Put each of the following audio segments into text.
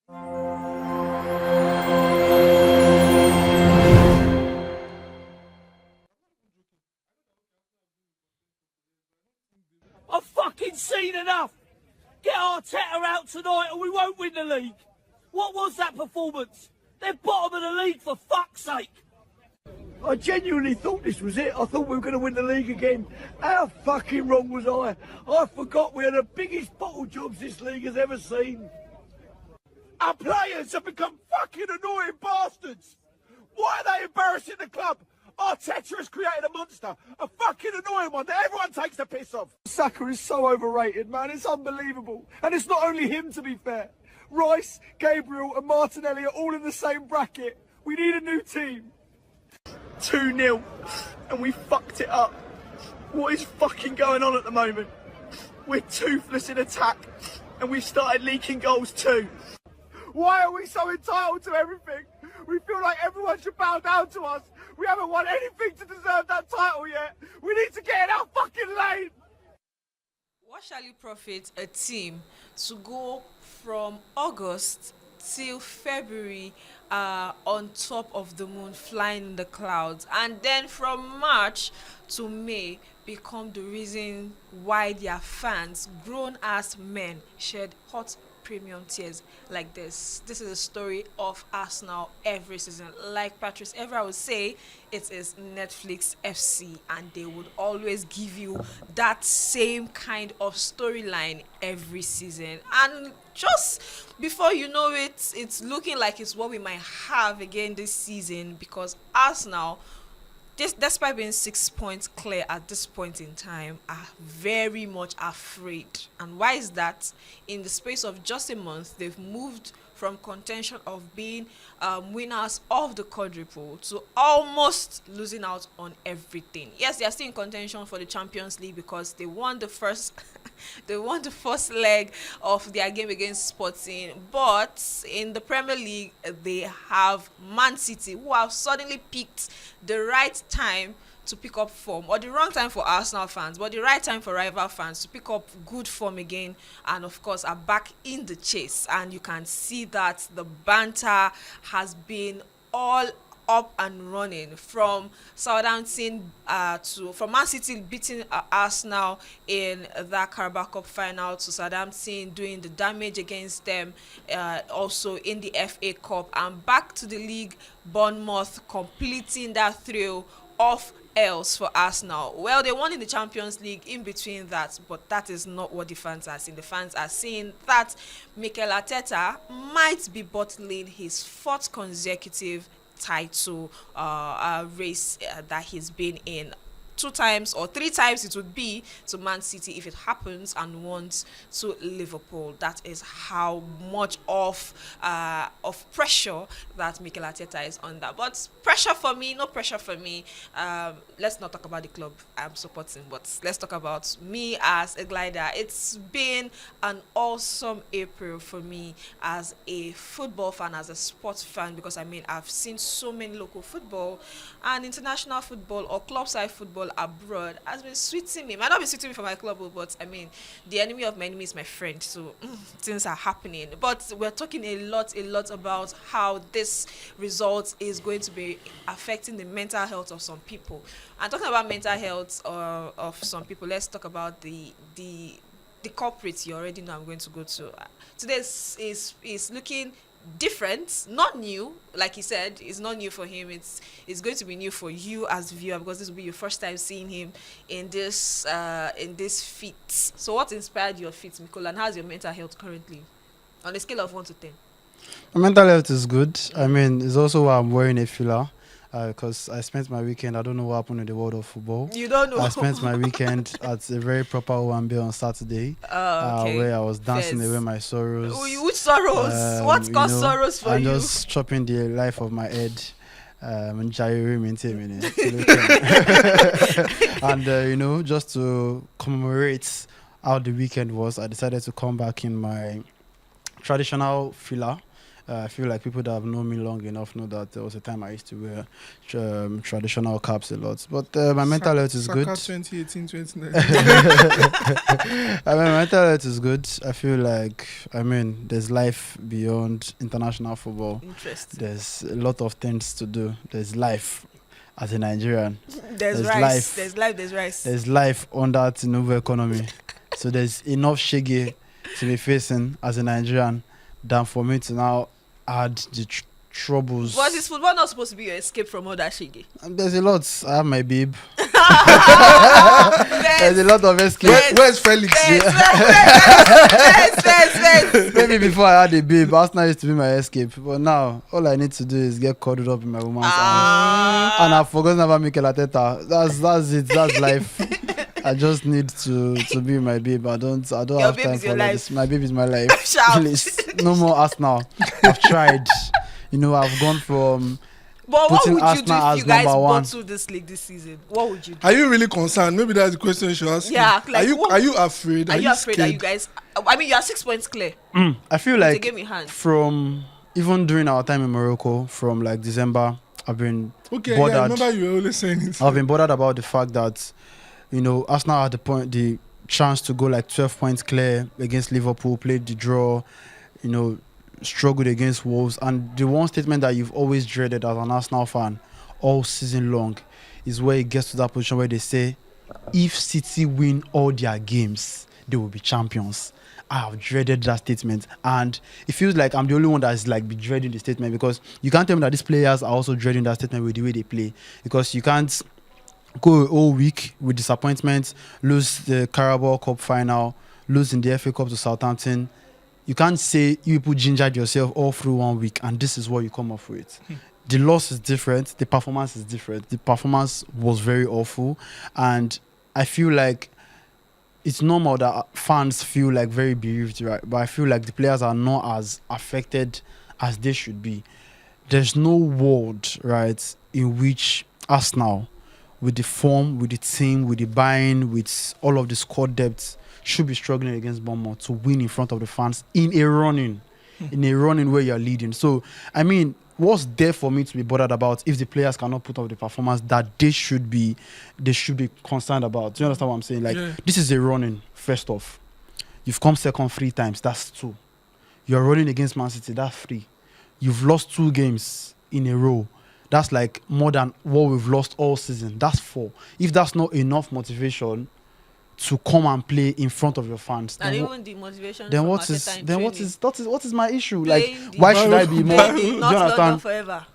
I've fucking seen enough. Get Arteta out tonight and we won't win the league. What was that performance? They're bottom of the league, for fuck's sake. I genuinely thought this was it. I thought we were going to win the league again. How fucking wrong was I? I forgot we are the biggest bottle jobs this league has ever seen. Our players have become fucking annoying bastards. Why are they embarrassing the club? Arteta has created a monster, a fucking annoying one that everyone takes the piss off. Saka is so overrated, man. It's unbelievable. And it's not only him, to be fair. Rice, Gabriel and Martinelli are all in the same bracket. We need a new team. 2-0 and we fucked it up. What is fucking going on at the moment? We're toothless in attack and we've started leaking goals too. Why are we so entitled to everything? We feel like everyone should bow down to us. We haven't won anything to deserve that title yet. We need to get in our fucking lane. What shall it profit a team to go from August till February on top of the moon, flying in the clouds, and then from March to May become the reason why their fans, grown-ass men, shed hot premium tears like this? This is a story of Arsenal every season. Like Patrice Evra would say, it is Netflix FC, and they would always give you that same kind of storyline every season. And just before you know it, it's looking like it's what we might have again this season, because Arsenal, despite being 6 points clear at this point in time, are very much afraid. And why is that? In the space of just a month, they've moved from contention of being winners of the quadruple to almost losing out on everything. Yes, they are still in contention for the Champions League because they won the first they won the first leg of their game against Sporting, but in the Premier League they have Man City, who have suddenly picked the right time to pick up form, or the wrong time for Arsenal fans, but the right time for rival fans to pick up good form again, and of course are back in the chase. And you can see that the banter has been all up and running from Southampton from Man City beating Arsenal in that Carabao Cup final, to Southampton doing the damage against them also in the FA Cup, and back to the league, Bournemouth completing that thrill of else for Arsenal. Well, they won in the Champions League in between that, but that is not what the fans are seeing. The fans are seeing that Mikel Arteta might be bottling his fourth consecutive title race that he's been in. 2 times or 3 times it would be to Man City if it happens, and once to Liverpool. That is how much of pressure that Mikel Arteta is under. But pressure for me, no pressure for me. Let's not talk about the club I'm supporting, but let's talk about me as a glider. It's been an awesome April for me as a football fan, as a sports fan, because I mean I've seen so many local football and international football or club side football abroad has been sweeting me. Might not be sweeting me for my club, but I mean the enemy of my enemy is my friend, so things are happening. But we're talking a lot about how this result is going to be affecting the mental health of some people. And talking about mental health of some people, let's talk about the corporates. You already know I'm going to go to. Today is looking different, not new. Like he said, it's not new for him. It's going to be new for you as a viewer, because this will be your first time seeing him in this feat. So what inspired your feat, Mikola, and how's your mental health currently on a scale of 1 to 10? My mental health is good. I mean, it's also why I'm wearing a filler, because I spent my weekend, I don't know what happened in the world of football. You don't know? I spent my weekend at a very proper Owambe on Saturday, okay. Where I was dancing away my sorrows. Which sorrows? What caused sorrows for you? I'm just chopping the life of my head. And just to commemorate how the weekend was, I decided to come back in my traditional filler. I feel like people that have known me long enough know that there was a time I used to wear traditional caps a lot. But my mental health is good. 2018, 2019. I mean, my mental health is good. I feel like, there's life beyond international football. Interesting. There's a lot of things to do. There's life as a Nigerian. There's rice. life. There's life. There's rice. There's life under Tinubu economy. So there's enough shege to be facing as a Nigerian than for me to now add the troubles. But is football not supposed to be your escape from all that shiggy? There's a lot. I have my babe. There's There's a lot of escape. Where's Felix? Maybe before I had a babe, Arsenal used to be my escape. But now, all I need to do is get cuddled up in my woman's arms. And I've forgotten about Mikel Arteta. That's it. That's life. I just need to be my babe. I don't have time for this. My babe is my life. Shout. Please, no more Arsenal. I've tried. I've gone from But what putting would you do Arsenal if as you guys number one. bottle this league this season? What would you do? Are you really concerned? Maybe that's the question you should ask. Yeah, you. like, Are you afraid? Are you afraid that scared? you guys? I mean, you are 6 points clear. I feel It's a like game in hand. from even during our time in Morocco, from like December, I've been Okay, bothered. yeah, I remember you were always saying it. I've been bothered about the fact that, Arsenal had the chance to go like 12 points clear against Liverpool, played the draw, struggled against Wolves. And the one statement that you've always dreaded as an Arsenal fan all season long is where it gets to that position where they say, if City win all their games, they will be champions. I have dreaded that statement, and it feels like I'm the only one that's like be dreading the statement, because you can't tell me that these players are also dreading that statement with the way they play, because you can't go all week with disappointment, lose the Carabao Cup final, lose in the FA Cup to Southampton. You can't say you people gingered yourself all through 1 week and this is what you come off with. The loss is different, the performance is different. The performance was very awful, and I feel like it's normal that fans feel like very bereaved, right? But I feel like the players are not as affected as they should be. There's no world, right, in which Arsenal, with the form, with the team, with the buying, with all of the squad depth, should be struggling against Bournemouth to win in front of the fans in a running where you're leading. So, what's there for me to be bothered about if the players cannot put up the performance that they should be concerned about? Do you understand what I'm saying? Like, This is a running, first off. You've come second 3 times, that's 2. You're running against Man City, that's 3. You've lost 2 games in a row. That's like more than what we've lost all season. That's 4. If that's not enough motivation to come and play in front of your fans, And even the motivation. then from what Arteta in is my issue? Playing Like, the- why should I be more? Playing Do the you North London understand? forever.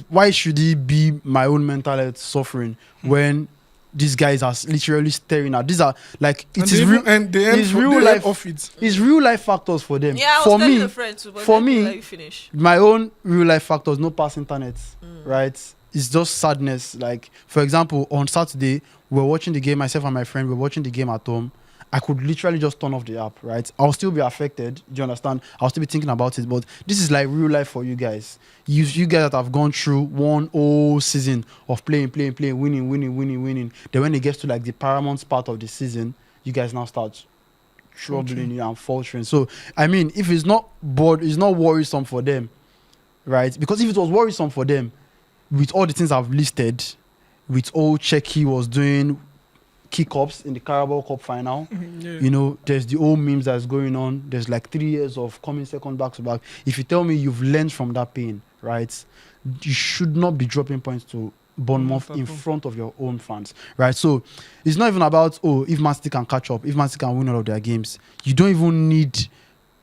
Why should it be my own mental health suffering when these guys are literally staring at? These are like it's real life off it. It's real life factors for them. Yeah, I was for telling me, a friend too, but for let me, let you finish. my own real life factors, no pass internet, right? It's just sadness. Like, for example, on Saturday, we're watching the game, myself and my friend, we're watching the game at home. I could literally just turn off the app, right? I'll still be affected. Do you understand? I'll still be thinking about it. But this is like real life for you guys. You guys that have gone through one whole season of playing, winning. Then when it gets to like the paramount part of the season, you guys now start troubling and faltering. So, if it's not worrisome for them, right? Because if it was worrisome for them, with all the things I've listed, with all Czechia was doing, kick-ups in the Carabao Cup final. There's the old memes that's going on. There's like 3 years of coming second back-to-back. If you tell me you've learned from that pain, right, you should not be dropping points to Bournemouth in front of your own fans, right? So it's not even about, if Man City can catch up, if Man City can win all of their games. You don't even need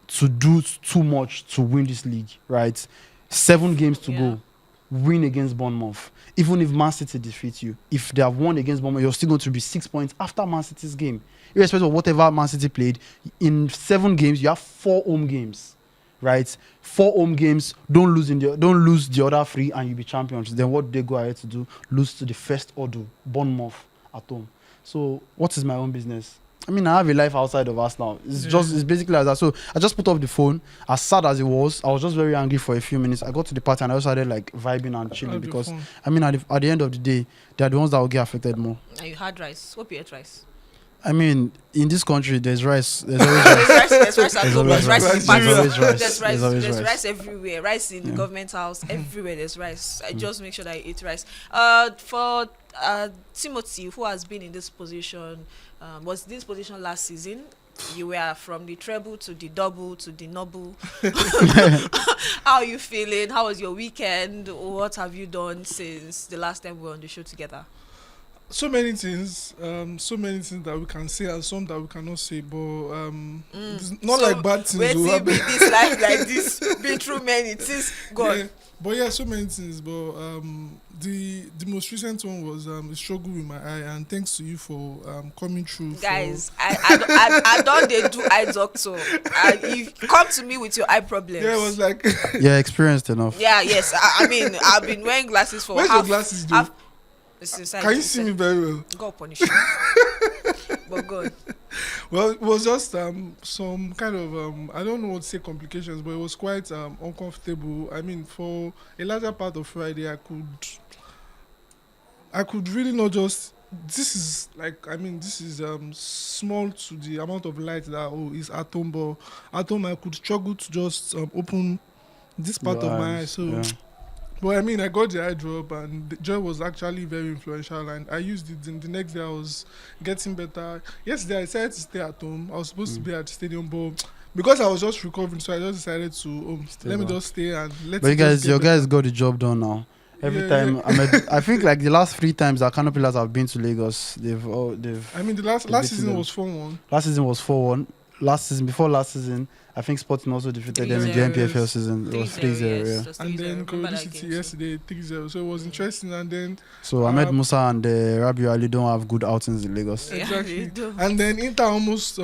to do too much to win this league, right? 7 games to go. Win against Bournemouth. Even if Man City defeats you, if they have won against Bournemouth, you're still going to be 6 points after Man City's game. Irrespective of whatever Man City played, in 7 games, you have 4 home games, right? 4 home games, don't lose the other 3 and you'll be champions. Then what they go ahead to do? Lose to the first order, Bournemouth at home. So what is my own business? I have a life outside of us now. It's basically like that. So I just put off the phone. As sad as it was, I was just very angry for a few minutes. I got to the party and I also started like vibing and chilling because at the end of the day, they are the ones that will get affected more. And you had rice. Hope you ate rice. I mean, in this country, there's rice. There's always There's rice. rice, there's rice at There's home, always there's rice in rice. the party, There's always rice. there's rice, There's always there's rice. rice everywhere, rice in the Yeah. government house, everywhere there's rice. I just make sure that I eat rice. For Timothy, who has been in this position, was this position last season? You were from the treble to the double to the noble. How are you feeling? How was your weekend? What have you done since the last time we were on the show together? So many things that we can say and some that we cannot say, but it's not So, like bad things. Wait will till be happen. this life like this, been through many things. God. Yeah, but yeah, so many things. But the most recent one was the struggle with my eye, and thanks to you for coming through. Guys, I don't they do eye doctor. You come to me with your eye problems. Yeah, it was like. Yeah, experienced enough. Yeah, yes. I mean, I've been wearing glasses for Where's half. your glasses, though? Can you see me very well? God punish you. But God. Well, it was just some kind of I don't know what to say complications, but it was quite uncomfortable. I mean, for a larger part of Friday, I could really not just. This is small to the amount of light that is atom, but atom I could struggle to just open this part Your of my eye. eyes, So. yeah. But I mean, I got the eye drop, and the joy was actually very influential, and I used it. The next day, I was getting better. Yesterday, I decided to stay at home. I was supposed to be at the stadium, but because I was just recovering, so I just decided to let me back. just stay and let. But it just get your better. guys got the job done now. Every Yeah, time yeah. I think like the last 3 times that Canopilas have been to Lagos, I mean, the last beaten season them. was 4-1. last season was 4-1. Before last season, I think Sporting also defeated them in the 3-0. NPFL season. It was 3-0, yeah. And then Korodu City yesterday 3-0. So it was interesting. And then So Ahmed Musa and Rabiu Ali don't have good outings in Lagos. Yeah, exactly. they do. And then Inter almost I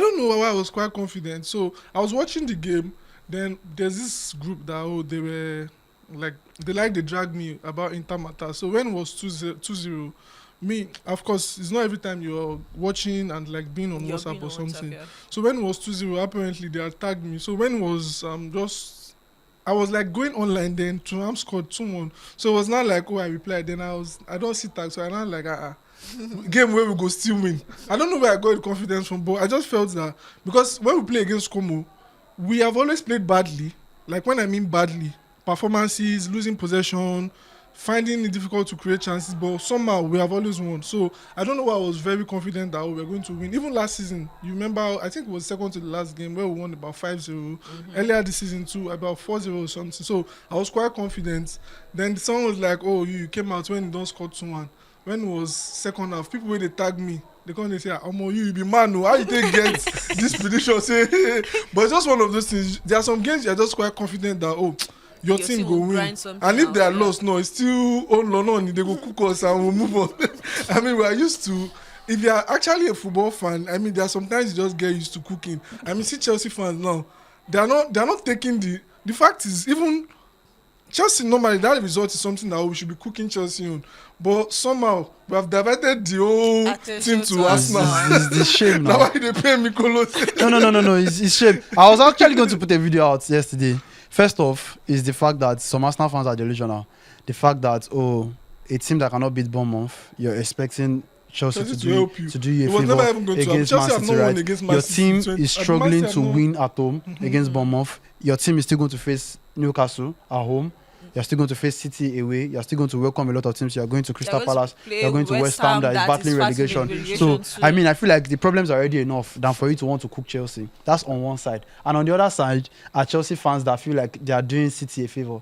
don't know why I was quite confident. So I was watching the game. Then there's this group that they were like they dragged me about Inter matter. So when it was 2-0, me, of course, it's not every time you're watching and like being on You're WhatsApp being or on something. WhatsApp, yeah. So when it was 2-0, apparently they had tagged me. So when it was I was like going online, then Tottenham scored 2-1. So it was not like, I replied. Then I don't see tag, so I'm not like game where we go still win. I don't know where I got the confidence from, but I just felt that because when we play against Como, we have always played badly. Like when I mean badly, performances, losing possession, finding it difficult to create chances, but somehow we have always won. So I don't know why I was very confident that we were going to win. Even last season, you remember, I think it was second to the last game where we won about 5-0. Earlier this season too, about 4-0 or something. So I was quite confident. Then someone was like, you came out when you don't score 2-1. When it was second half, people when they tag me, they come and say, you be man, how you take get this prediction? Say, but it's just one of those things. There are some games you're just quite confident that, your team go will win. grind something And if they are out, yeah. lost, no, it's still on, they go cook us and we'll move on. I mean, we are used to, if you are actually a football fan, I mean, there are sometimes you just get used to cooking. I mean, see Chelsea fans now, they are not taking the fact is, even Chelsea normally, that result is something that we should be cooking Chelsea on. But somehow, we have diverted the whole Attention team to to us Arsenal. It's shame Now now. why they pay me Colos? No. It's shame. I was actually going to put a video out yesterday. First off, is the fact that some Arsenal fans are delusional. The fact that a team that cannot beat Bournemouth, you're expecting Chelsea Chelsea to to do help you. to do you It a was favor never even going to happen. against Chelsea Man have City, not won right? against Man Your City team since is 20 struggling Man City to have not- win at home against Bournemouth. Your team is still going to face Newcastle at home. You're still going to face City away. You're still going to welcome a lot of teams. You're going to Crystal going to Palace. play You're going to West Ham that is that battling is relegation. battling So, relegation I too. mean, I feel like the problems are already enough than for you to want to cook Chelsea. That's on one side. And on the other side are Chelsea fans that feel like they are doing City a favor.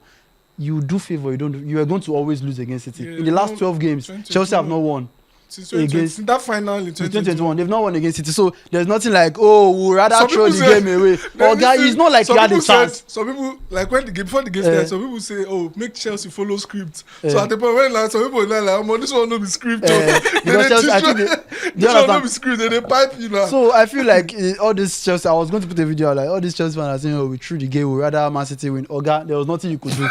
You do favor, you are going to always lose against City. Yeah, In the last no, 12 games, 2021. Chelsea have not won. Since 2020, Against- since that final in Since 2021. 2021, they've not won against City. So there's nothing like, we'll rather Some throw the people say- game away. Let Oh, me guy, see. it's not like Some he had a people said- chance. Some people, like when the game, before the game started, some people say, make Chelsea follow script. So Eh. at the point when some people are like, this one no be script. Because Chelsea, I think This one no understand? be script. They pipe you now. So I feel like all this Chelsea, I was going to put a video out, like all these Chelsea fans are saying, we threw the game, we rather Man City win. There was nothing you could do.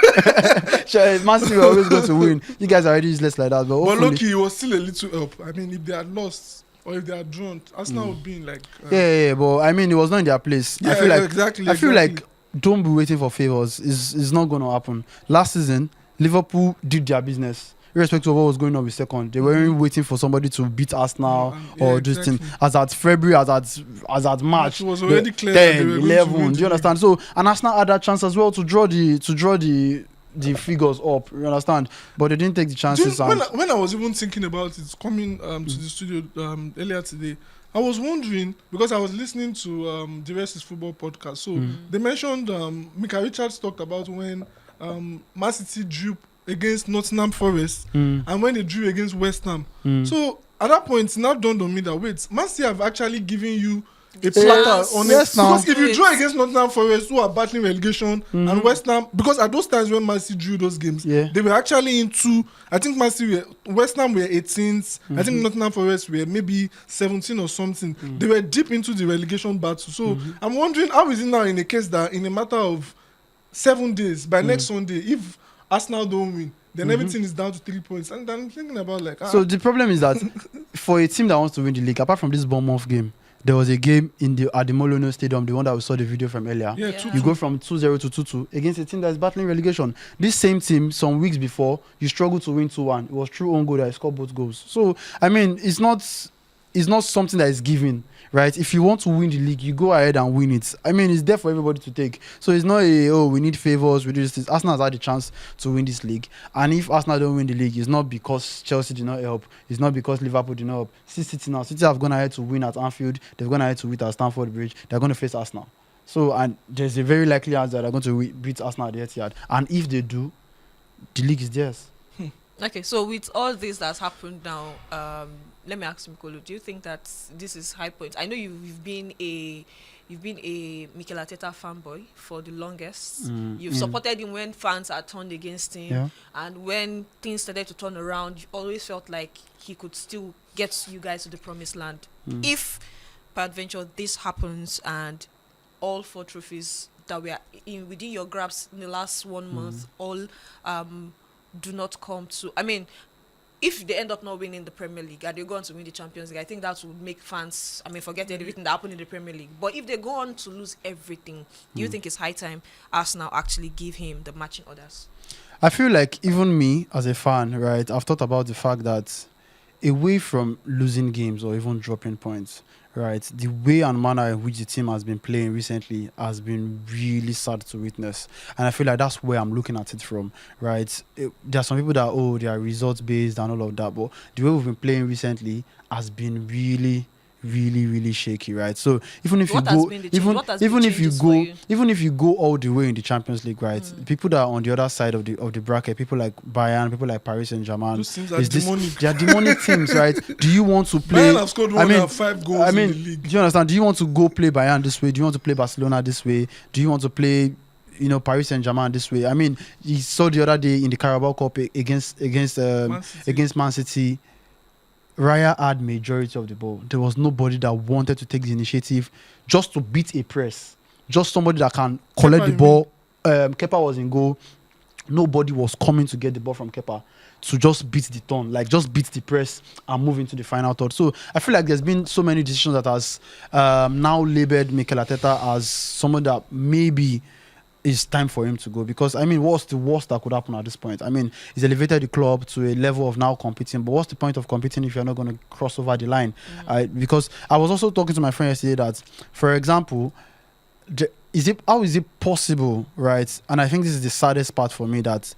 Man City were always going to win. You guys are already useless like that. But But hopefully, lucky, it was still a little help. I mean, if they had lost or if they had drawn, Arsenal would be in like. yeah, but I mean, it was not in their place. I Yeah, feel like exactly. I feel like don't be waiting for favors. It's not going to happen. Last season, Liverpool did their business. irrespective of what was going on with second. They weren't waiting for somebody to beat Arsenal or this exactly. thing. As at February, as at March, It was already the clear that they 10, were going to 11. win Do the you understand? So, and Arsenal had that chance as well to draw the figures up. You understand? But they didn't take the chances. When I was even thinking about it, coming to the studio earlier today, I was wondering, because I was listening to the Rest is Football podcast. So they mentioned Mika Richards talked about when Man City drew against Nottingham Forest and when they drew against West Ham. So at that point, it now dawned on me that wait, Man City have actually given you a platter on it. Yes, now. Because if you draw against Nottingham Forest, who are battling relegation, and West Ham, because at those times when Man City drew those games, they were actually into, I think West Ham were 18th, I think Nottingham Forest were maybe 17 or something. They were deep into the relegation battle. So I'm wondering, how is it now in a case that in a matter of 7 days, by next Sunday, if Arsenal don't win, then everything is down to 3 points. And I'm thinking about So the problem is that for a team that wants to win the league, apart from this Bournemouth game, there was a game at the Molyneux Stadium, the one that we saw the video from earlier. You go from 2-0 to 2-2 against a team that is battling relegation. This same team, some weeks before, you struggled to win 2-1. It was through own goal that I scored both goals. So, I mean, it's not something that is given, right? If you want to win the league, you go ahead and win it. I mean, it's there for everybody to take. So it's not we need favours, we do this. Arsenal has had the chance to win this league. And if Arsenal don't win the league, it's not because Chelsea did not help. It's not because Liverpool did not help. City now. City have gone ahead to win at Anfield. They've gone ahead to win at Stamford Bridge. They're going to face Arsenal. So, and there's a very likely chance that they're going to beat Arsenal at the Etihad. And if they do, the league is theirs. Okay, so with all this that's happened now, let me ask you, Mikolo, do you think that this is high point? I know you've been a Mikel Arteta fanboy for the longest. You've supported him when fans are turned against him, and when things started to turn around, you always felt like he could still get you guys to the promised land. If, peradventure, this happens and all 4 trophies that were within your grasp in the last 1 month all do not come to, I mean, if they end up not winning the Premier League and they go on to win the Champions League, I think that would make fans, forget everything that happened in the Premier League. But if they go on to lose everything, do you think it's high time Arsenal actually give him the matching orders? I feel like even me as a fan, right, I've thought about the fact that away from losing games or even dropping points, right, the way and manner in which the team has been playing recently has been really sad to witness. And I feel like that's where I'm looking at it from, right? There are some people that, they are results based and all of that, but the way we've been playing recently has been really, really, really shaky, right? So even if you go all the way in the Champions League, right? People that are on the other side of the bracket, people like Bayern, people like Paris Saint-Germain, those teams are demonic. They are demonic teams, right? Do you want to play? Bayern have scored 5 goals in the league. Do you understand? Do you want to go play Bayern this way? Do you want to play Barcelona this way? Do you want to play Paris Saint-Germain this way? I mean, you saw the other day in the Carabao Cup against Man City. Raya had majority of the ball. There was nobody that wanted to take the initiative just to beat a press. Just somebody that can collect the ball. Kepa was in goal. Nobody was coming to get the ball from Kepa to just beat the turn, just beat the press and move into the final third. So I feel like there's been so many decisions that has now labeled Mikel Arteta as someone that maybe it's time for him to go, because what's the worst that could happen at this point? He's elevated the club to a level of now competing, but what's the point of competing if you're not going to cross over the line? Because I was also talking to my friend yesterday that, for example, how is it possible, right? And I think this is the saddest part for me, that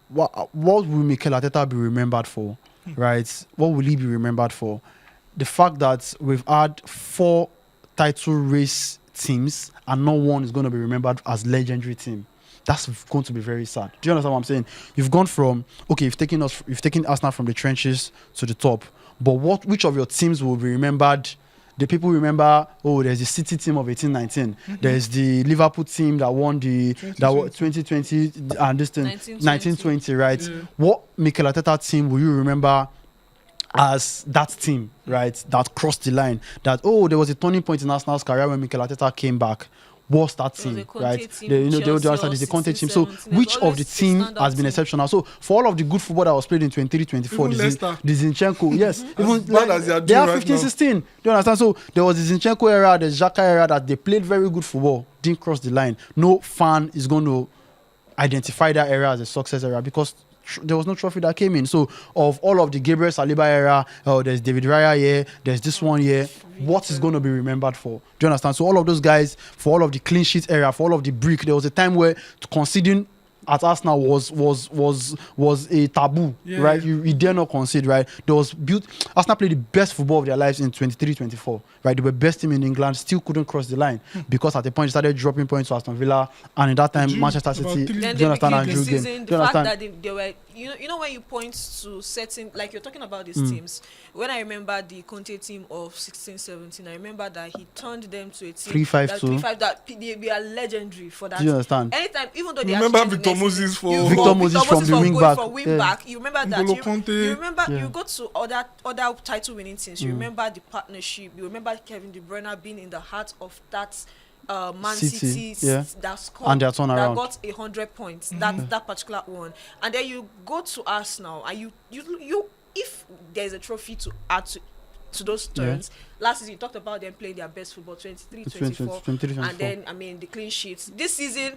what will Mikel Arteta be remembered for, right? What will he be remembered for? The fact that we've had 4 title race teams and no one is going to be remembered as legendary team. That's going to be very sad. Do you understand what I'm saying? You've gone from, you've taken Arsenal from the trenches to the top, but which of your teams will be remembered? The people remember, there's the City team of 18-19. There's the Liverpool team that won the 2020 and this thing 1920, right? Yeah. What Mikel Arteta team will you remember as that team, right, that crossed the line? That there was a turning point in Arsenal's career when Mikel Arteta came back. What's that team, right? There's a Conte team. So which of the team has been exceptional? So for all of the good football that was played in 23-24, the Zinchenko, yes, even they are 15-16. Do you understand? So there was the Zinchenko era, the Xhaka era, that they played very good football, didn't cross the line. No fan is going to identify that era as a success era, because there was no trophy that came in. So of all of the Gabriel Saliba era, there's David Raya here, there's this one here. What is going to be remembered for? Do you understand? So all of those guys, for all of the clean sheet era, for all of the brick, there was a time where conceding at Arsenal was a taboo, right? You dare not concede, right? Arsenal played the best football of their lives in 23-24, right? They were best team in England, still couldn't cross the line because at the point they started dropping points to Aston Villa, and in that time Manchester City. Do you understand? And drew game. The fact that they were, you know, when you point to certain, like you're talking about these teams. When I remember the Conte team of 16-17, I remember that he turned them to a team 3-5-2. that they are legendary for that. Do you understand? Anytime, even though they remember Victor Moses from the wing back. From wing back. You remember that. You remember. Yeah. You go to other title winning teams. You remember the partnership. You remember Kevin De Bruyne being in the heart of that Man City that scored, and that got 100 points. That particular one. And then you go to Arsenal and you if there's a trophy to add to those turns. Last season you talked about them playing their best football 23-24, and then I mean the clean sheets. This season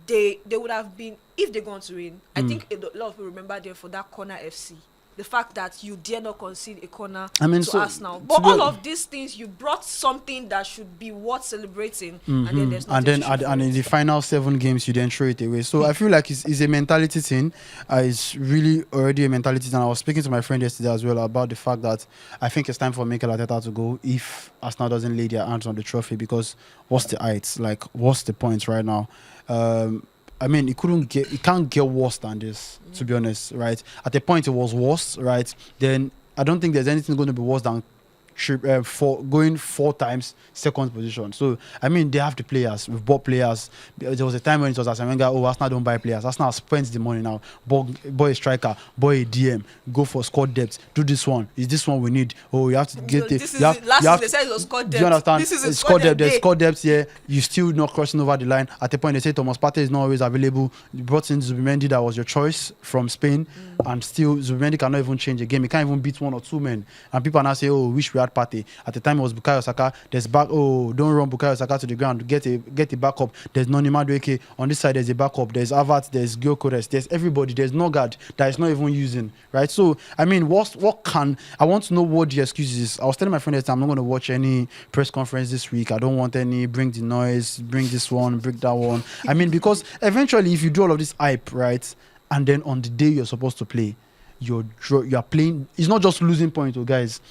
they would have been, if they're going to win, I think a lot of people remember them for that corner FC. The fact that you dare not concede a corner to Arsenal. But all of these things, you brought something that should be worth celebrating, and then there's nothing. And in the final 7 games, you then throw it away. So I feel like it's a mentality thing. It's really already a mentality thing. I was speaking to my friend yesterday as well about the fact that I think it's time for Mikel Arteta to go if Arsenal doesn't lay their hands on the trophy, because what's the heights? Like, what's the point right now? I mean, it can't get worse than this, to be honest, right? At the point it was worse, right? Then I don't think there's anything going to be worse than going 4 times second position. So I mean, they have the players. We've bought players. There was a time when it was Arsene Wenger, Arsenal don't buy players. Arsenal spends the money now. Boy a striker, boy a DM, go for squad depth. Do this one. Is this one we need? Oh, you have to get it. Last season they said it was squad depth. Do you understand? This is squad depth. There's squad depth here. You still not crossing over the line. At the point they say Thomas Partey is not always available. You brought in Zubimendi, that was your choice from Spain, and still Zubimendi cannot even change a game. He can't even beat 1 or 2 men. And people are now saying, oh, wish we had Partey. At the time it was Bukayo Saka. There's don't run Bukayo Saka to the ground. Get a backup. There's Noni Madueke. On this side there's a backup. There's Havertz. There's Gyökeres. There's everybody. There's Nogard that is not even using. Right. So I mean, I want to know what the excuse is. I was telling my friend that I'm not going to watch any press conference this week. I don't want any. Bring the noise. Bring this one. Bring that one. I mean, because eventually, if you do all of this hype, right, and then on the day you're supposed to play, you're playing. It's not just losing points, guys.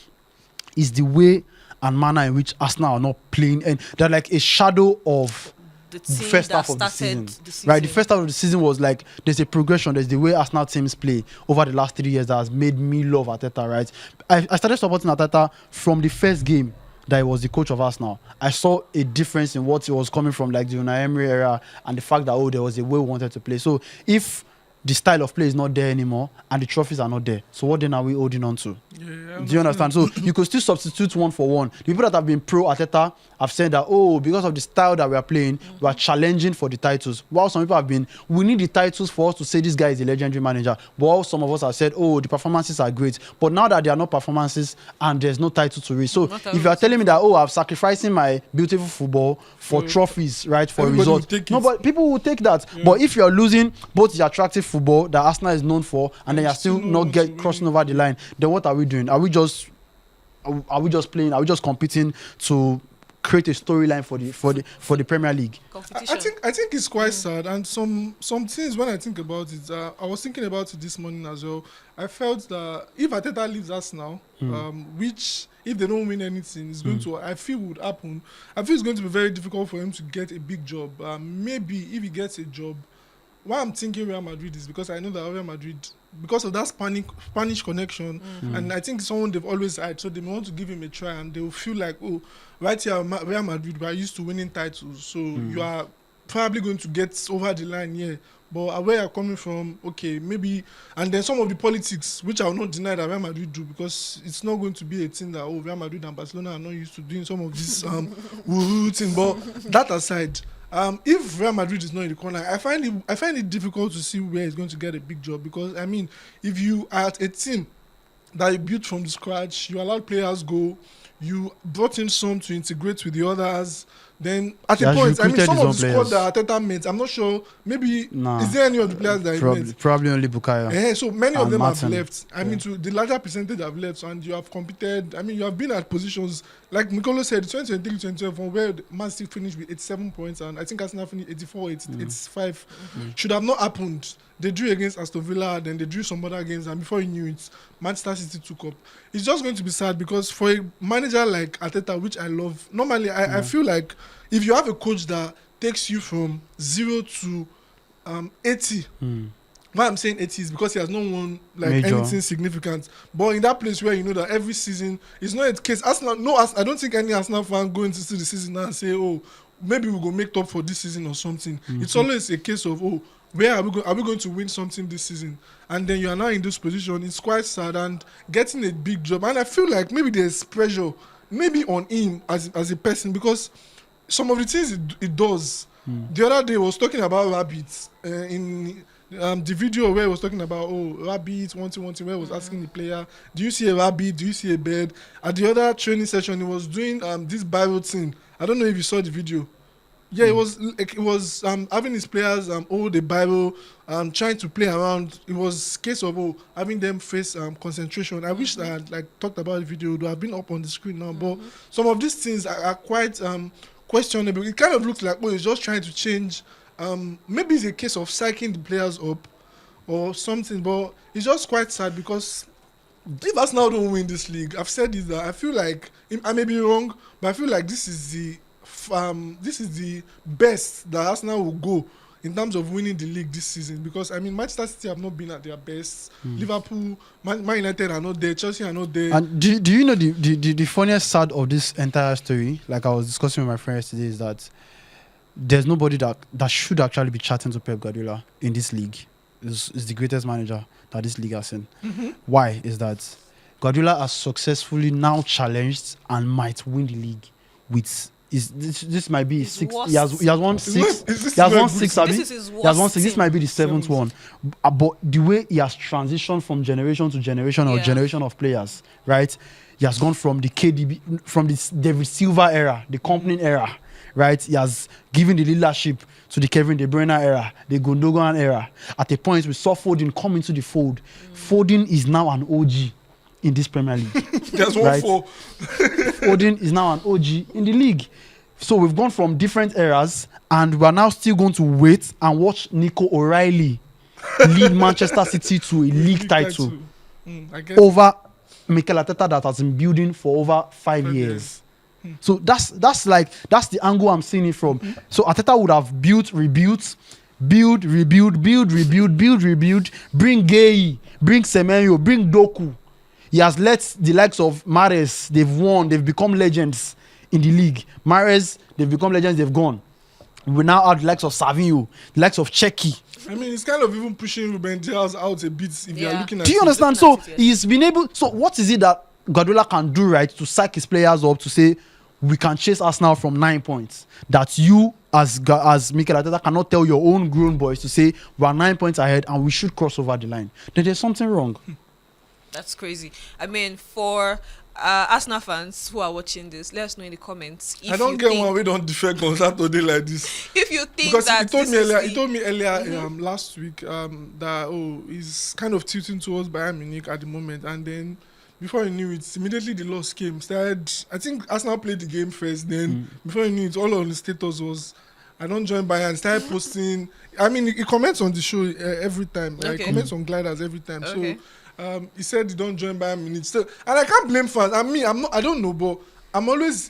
It's the way and manner in which Arsenal are not playing, and they're like a shadow of the first half of the season. Right? The first half of the season was like there's a progression. There's the way Arsenal teams play over the last 3 years that has made me love Arteta. Right? I started supporting Arteta from the first game that he was the coach of Arsenal. I saw a difference in what he was coming from, like the Unai Emery era, and the fact that there was a way we wanted to play. So if the style of play is not there anymore and the trophies are not there, so what then are we holding on to? Do you understand? So you could still substitute 1 for 1. The people that have been pro Arteta have said that, because of the style that we are playing, we are challenging for the titles. While some people have been, we need the titles for us to say this guy is a legendary manager. But while some of us have said, the performances are great. But now that there are no performances and there's no title to reach. So if you are telling me that, I'm sacrificing my beautiful football for trophies, right, for results. No, but people will take that. Yeah. But if you are losing both the attractive football that Arsenal is known for, and then you're still not crossing over the line, then what are we doing? Are we just playing? Are we just competing to create a storyline for the Premier League? I think it's quite sad, and some things when I think about it, I was thinking about it this morning as well. I felt that if Arteta leaves us now, which if they don't win anything, is going to, I feel would happen. I feel it's going to be very difficult for him to get a big job. Maybe if he gets a job, why I'm thinking Real Madrid is because I know that Real Madrid, because of that Spanish connection, and I think someone they've always had, so they may want to give him a try, and they'll feel like, right here, Real Madrid, we are used to winning titles, so you are probably going to get over the line here. But where you're coming from, okay, maybe, and then some of the politics, which I will not deny that Real Madrid do, because it's not going to be a thing that, Real Madrid and Barcelona are not used to doing some of this woo-hoo thing. But that aside, if Real Madrid is not in the corner, I find it difficult to see where he's going to get a big job, because I mean, if you are at a team that you built from the scratch, you allow players go, You brought in some to integrate with the others. Then at He a has point, I mean, recruited some his of own the squad players. that Arteta met, I'm not sure. Maybe Nah. is there any of the players that he met? Probably only Bukayo. So many of And them Martin. have left. I mean, to the larger percentage have left, and you have competed. I mean, you have been at positions like Mikolo said, 2023-2024, from where Man City finished with 87 points, and I think Arsenal finished 84, 85. Should have not happened. They drew against Aston Villa, then they drew some other games, and before you knew it, Manchester City took up. It's just going to be sad because for a manager like Arteta, which I love, normally I feel like if you have a coach that takes you from 0 to 80. Why I'm saying 80 is because he has not won like Major. anything significant. But in that place where you know that every season it's not a case. Arsenal, I don't think any Arsenal fan going to see the season now and say, oh, maybe we'll go make top for this season or something. It's always a case of, oh, where are we going to win something this season? And then you are now in this position. It's quite sad and getting a big job. And I feel like maybe there's pressure, maybe on him as a person, because some of the things it does. The other day I was talking about rabbits in the video where he was talking about rabbits wanting where he was asking the player, do you see a rabbit, do you see a bird? At the other training session he was doing this Bible thing. I don't know if you saw the video. Yeah, it was having his players hold the Bible, trying to play around. It was case of having them face concentration. I wish I had talked about the video. It would have been up on the screen now. But some of these things are quite questionable. It kind of looks like he's just trying to change. Maybe it's a case of psyching the players up or something. But it's just quite sad because if Arsenal don't win this league, I've said this, that I feel like I may be wrong, but I feel like this is the best that Arsenal will go in terms of winning the league this season, because I mean Manchester City have not been at their best. Liverpool, Man United are not there. Chelsea are not there. And do you know the funniest side of this entire story? Like I was discussing with my friend yesterday, is that there's nobody that should actually be chatting to Pep Guardiola in this league. Is the greatest manager that this league has seen. Why is that? Guardiola has successfully now challenged and might win the league with. This might be his sixth. He has won six. He has won six. This is his He has won worst six. This team. might be the seventh one. But the way he has transitioned from generation to generation or generation of players, right? He has gone from the KDB, from the David Silva era, the Company era, right? He has given the leadership to the Kevin De Bruyne era, the Gundogan era. At a point, we saw Foden come into the fold. Foden is now an OG in this Premier League. There's one right? for Foden is now an OG in the league. So we've gone from different eras, and we are now still going to wait and watch Nico O'Reilly lead Manchester City to a league title I guess over Mikel Arteta that has been building for over 5 years. So that's the angle I'm seeing it from. So Arteta would have rebuilt, bring Gay, bring Semenyo, bring Doku. He has let the likes of Mahrez, they've won, they've become legends in the league. Mahrez, they've become legends, they've gone. We now have the likes of Savinho, the likes of Cheki. I mean, it's kind of even pushing Ruben Diaz out a bit if you're looking at Do you it. understand? Looking So at it, yes. he's been able. So what is it that Guardiola can do, right, to psych his players up to say we can chase Arsenal from 9 points? That you, as Mikel Arteta, cannot tell your own grown boys to say we are 9 points ahead and we should cross over the line. Then there's something wrong. That's crazy. I mean, for Arsenal fans who are watching this, let us know in the comments. If I don't you get think, why we don't defend on Saturday like this. If you think Because that he told this me is earlier. the- He told me earlier last week that he's kind of tilting towards Bayern Munich at the moment, and then before he knew it, immediately the loss came. I think Arsenal played the game first. Then before he knew it, all on the status was, "I don't join Bayern." Started posting. I mean, he comments on the show every time. Like, Okay. comments on Gliders every time. Okay. So he said he don't join Bayern Munich. So, and I can't blame fans. I don't know, but I'm always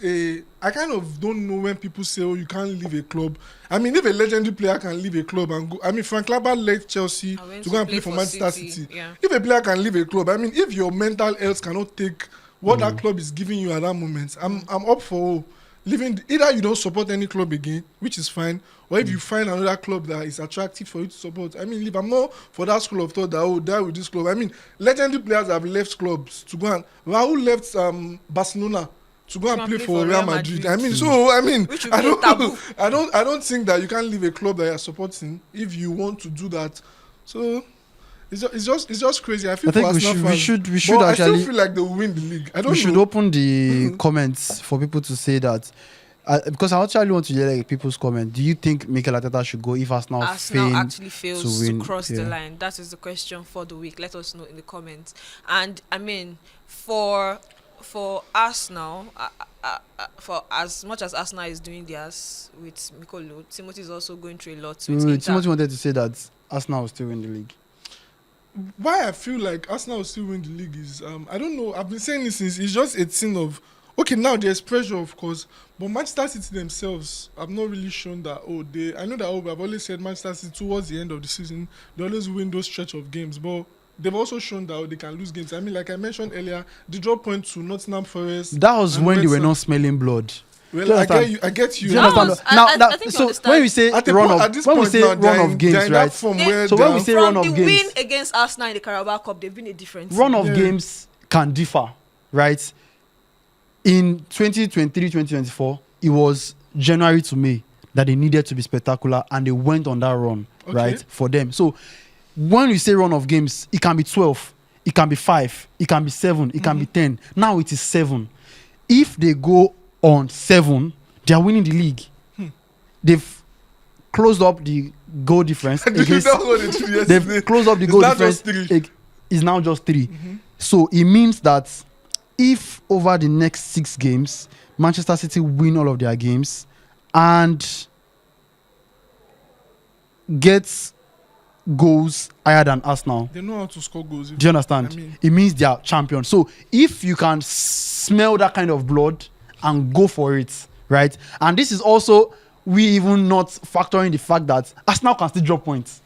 I kind of don't know when people say, "Oh, you can't leave a club." I mean, if a legendary player can leave a club and go, I mean, Frank Lampard left Chelsea I went to go and play for Manchester City, City. yeah. If a player can leave a club, I mean, if your mental health cannot take what that club is giving you at that moment, I'm up for leaving. Either you don't support any club again, which is fine, or if you find another club that is attractive for you to support, I mean, leave. I'm not for that school of thought that die with this club. I mean, legendary players have left clubs to go and Raul left Barcelona to go and play for Real Madrid. I mean, so I mean, Which would I be a taboo. don't think that you can leave a club that you're supporting if you want to do that. So It's just crazy. I feel I think for we Arsenal should fans, we should but I actually still feel like they will win the league. I don't we should know. open the comments for people to say that. Because I actually want to hear like people's comment. Do you think Mikel Arteta should go if Arsenal Arsenal fail actually fails to win? cross the Yeah. line? That is the question for the week. Let us know in the comments. And I mean, for Arsenal, for as much as Arsenal is doing theirs with Mikolo, Timothy is also going through a lot with Inter. Timothy wanted to say that Arsenal will still win the league. Why I feel like Arsenal will still win the league is I don't know. I've been saying this since it's just a thing of okay, now there's pressure of course, but Manchester City themselves have not really shown that I know that I've always said Manchester City towards the end of the season they always win those stretch of games, but they've also shown that they can lose games. I mean, like I mentioned earlier, the draw point to Nottingham Forest. That was and when they West were Ham. not smelling blood. Well, Do you I get understand? you. I get you. Do you That understand? was- Now, I now, think you so understand. when we say At the run point, of at this when we point say now, run they're of in- games, they're in right? that form They- where So when we they're- say From run of the games, win against Arsenal in the Carabao Cup, they've been a different run team. of Yeah. games can differ, right? In 2023-2024, it was January to May that they needed to be spectacular, and they went on that run, Okay. right, for them. So when we say run of games, it can be 12, it can be 5, it can be 7, it can be 10. Now it is 7. If they go on 7, they are winning the league. They've closed up the goal difference against. That's what they did yesterday. They've closed up the It's goal now difference. just 3. It's now just 3. So it means that if over the next 6 games, Manchester City win all of their games and gets goals higher than Arsenal, They know how to score goals. do you understand? I mean- It means they are champions. So if you can smell that kind of blood and go for it, right? And this is also we even not factoring the fact that Arsenal can still drop points.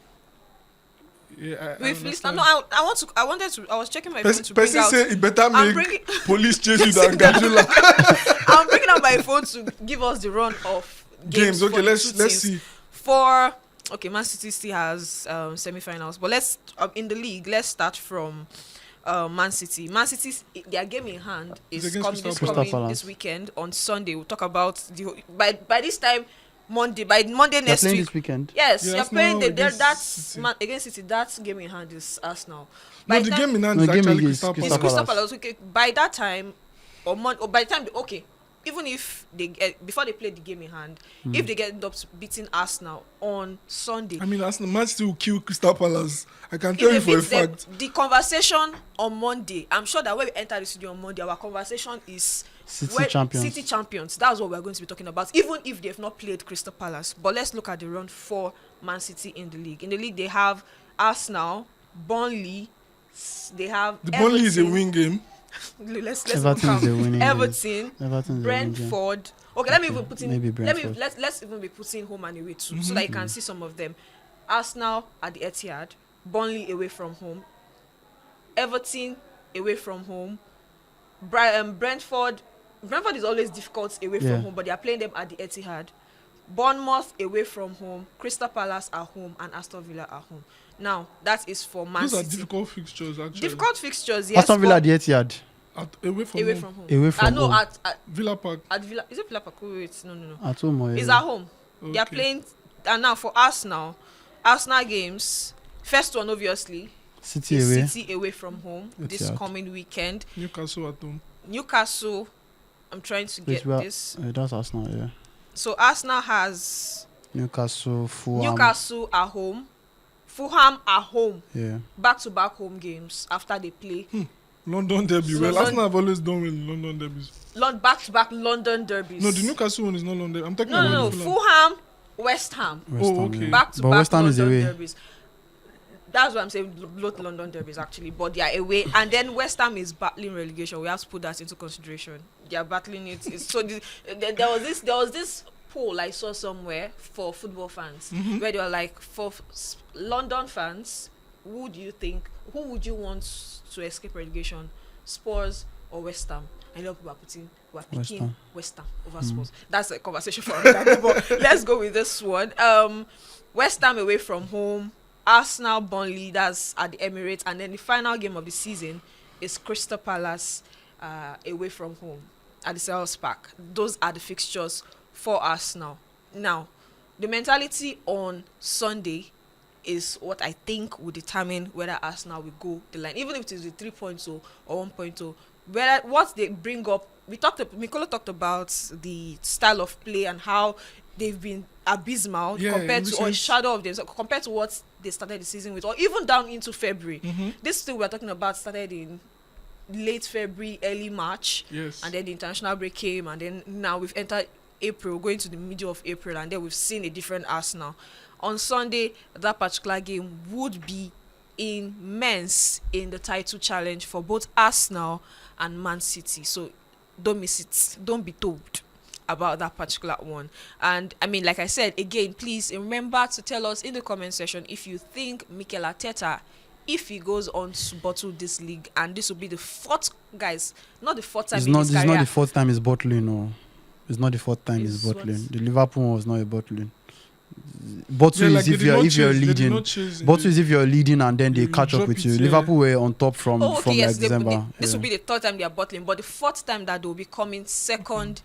Yeah, I We've understand. listened. No, I was checking my phone to bring Person out. say it better I'm make bringing- police chase you than Gajula. I'm bringing out my phone to give us the run of games. Games. Okay, for the let's two let's teams. see. For Man City still has semi-finals, but let's in the league. Let's start from Man City. Man City's their game in hand It's is against coming Crystal Palace. this weekend on Sunday. We'll talk about by this time Monday They're next playing week. this weekend. Yes, Yeah, you're playing Arsenal there. against That's City. against City. That game in hand is Arsenal. No, By the time- game in hand No, is the game actually is Crystal Crystal It's Palace. Crystal Palace. Palace. Okay, by that time, or by the time, okay, even if they get before they play the game in hand, if they get up beating Arsenal on Sunday, I mean, Arsenal Man City will kill Crystal Palace. I can if tell they you for a beat them, fact. the conversation on Monday, I'm sure that when we enter the studio on Monday, our conversation is City champions. City champions. That's what we're going to be talking about, even if they've not played Crystal Palace. But let's look at the run for Man City in the league. In the league, they have Arsenal, Burnley. They have The Burnley is a Everton. win game. Let's Everton look is at a winning game. Everton, Everton is a winning game. Brentford. Okay, let me even put in. maybe Let me Brentford. let's even be putting home and away too, so that you can see some of them. Arsenal at the Etihad, Burnley away from home, Everton away from home, Brentford. Brentford is always difficult away Yeah. from home, but they are playing them at the Etihad. Bournemouth away from home, Crystal Palace at home, and Aston Villa at home. Now that is for Man Those are City. difficult fixtures, actually. Difficult fixtures, yes. Aston Villa but at the Etihad. Away from away home. from home. Away from no, home. at Villa Park. Villa. Is it Villa Park? Wait, no. At home or It's away? at home. They are Okay. playing, and now for Arsenal games. First one, obviously, City is away. City away from home this Etihad. coming weekend. Newcastle at home. Newcastle. I'm trying to Wait, get well, this. that's Arsenal, yeah. So Arsenal has Newcastle, Fulham. Newcastle at home, Fulham at home, Yeah. back-to-back home games after they play. London derby. Well, London- Arsenal have always done well in London derbies. Back-to-back London derbies. No, the Newcastle one is not London. I'm talking No, about Fulham, West Ham. West Ham, okay. yeah. Back-to-back But West Ham is London away. derbies. That's what I'm saying. Both London derbies actually, but they are away, and then West Ham is battling relegation. We have to put that into consideration. They are battling it. So there was this poll I saw somewhere for football fans where they were like, for London fans, who would you want to escape relegation, Spurs or West Ham? And a lot of people are picking West Ham over Spurs. That's a conversation for another day, but let's go with this one. West Ham away from home, Arsenal, Burnley, that's at the Emirates, and then the final game of the season is Crystal Palace away from home at the Selhurst Park. Those are the fixtures for Arsenal. Now, the mentality on Sunday is what I think will determine whether Arsenal will go the line, even if it is the 3.0 or 1.0. Whether what they bring up, Mikolo talked about the style of play and how they've been abysmal compared to, or a shadow of them, so compared to what they started the season with, or even down into February. This thing we're talking about started in late February, early March, and then the international break came, and then now we've entered April, going to the middle of April, and then we've seen a different Arsenal. On Sunday, that particular game would be immense in the title challenge for both Arsenal and Man City. So don't miss it. Don't be told about that particular one. And I mean, like I said, again, please remember to tell us in the comment section if you think Mikel Arteta, if he goes on to bottle this league, and this will be the fourth, guys, not the fourth time in his career. It's not the fourth time he's bottling, no. It's not the fourth time he's bottling. The Liverpool one was not a bottling. Bottle is if you're leading. Bottle is if you're leading and then they catch up with you. Liverpool were on top from December. This will be the third time they are bottling, but the fourth time that they'll be coming second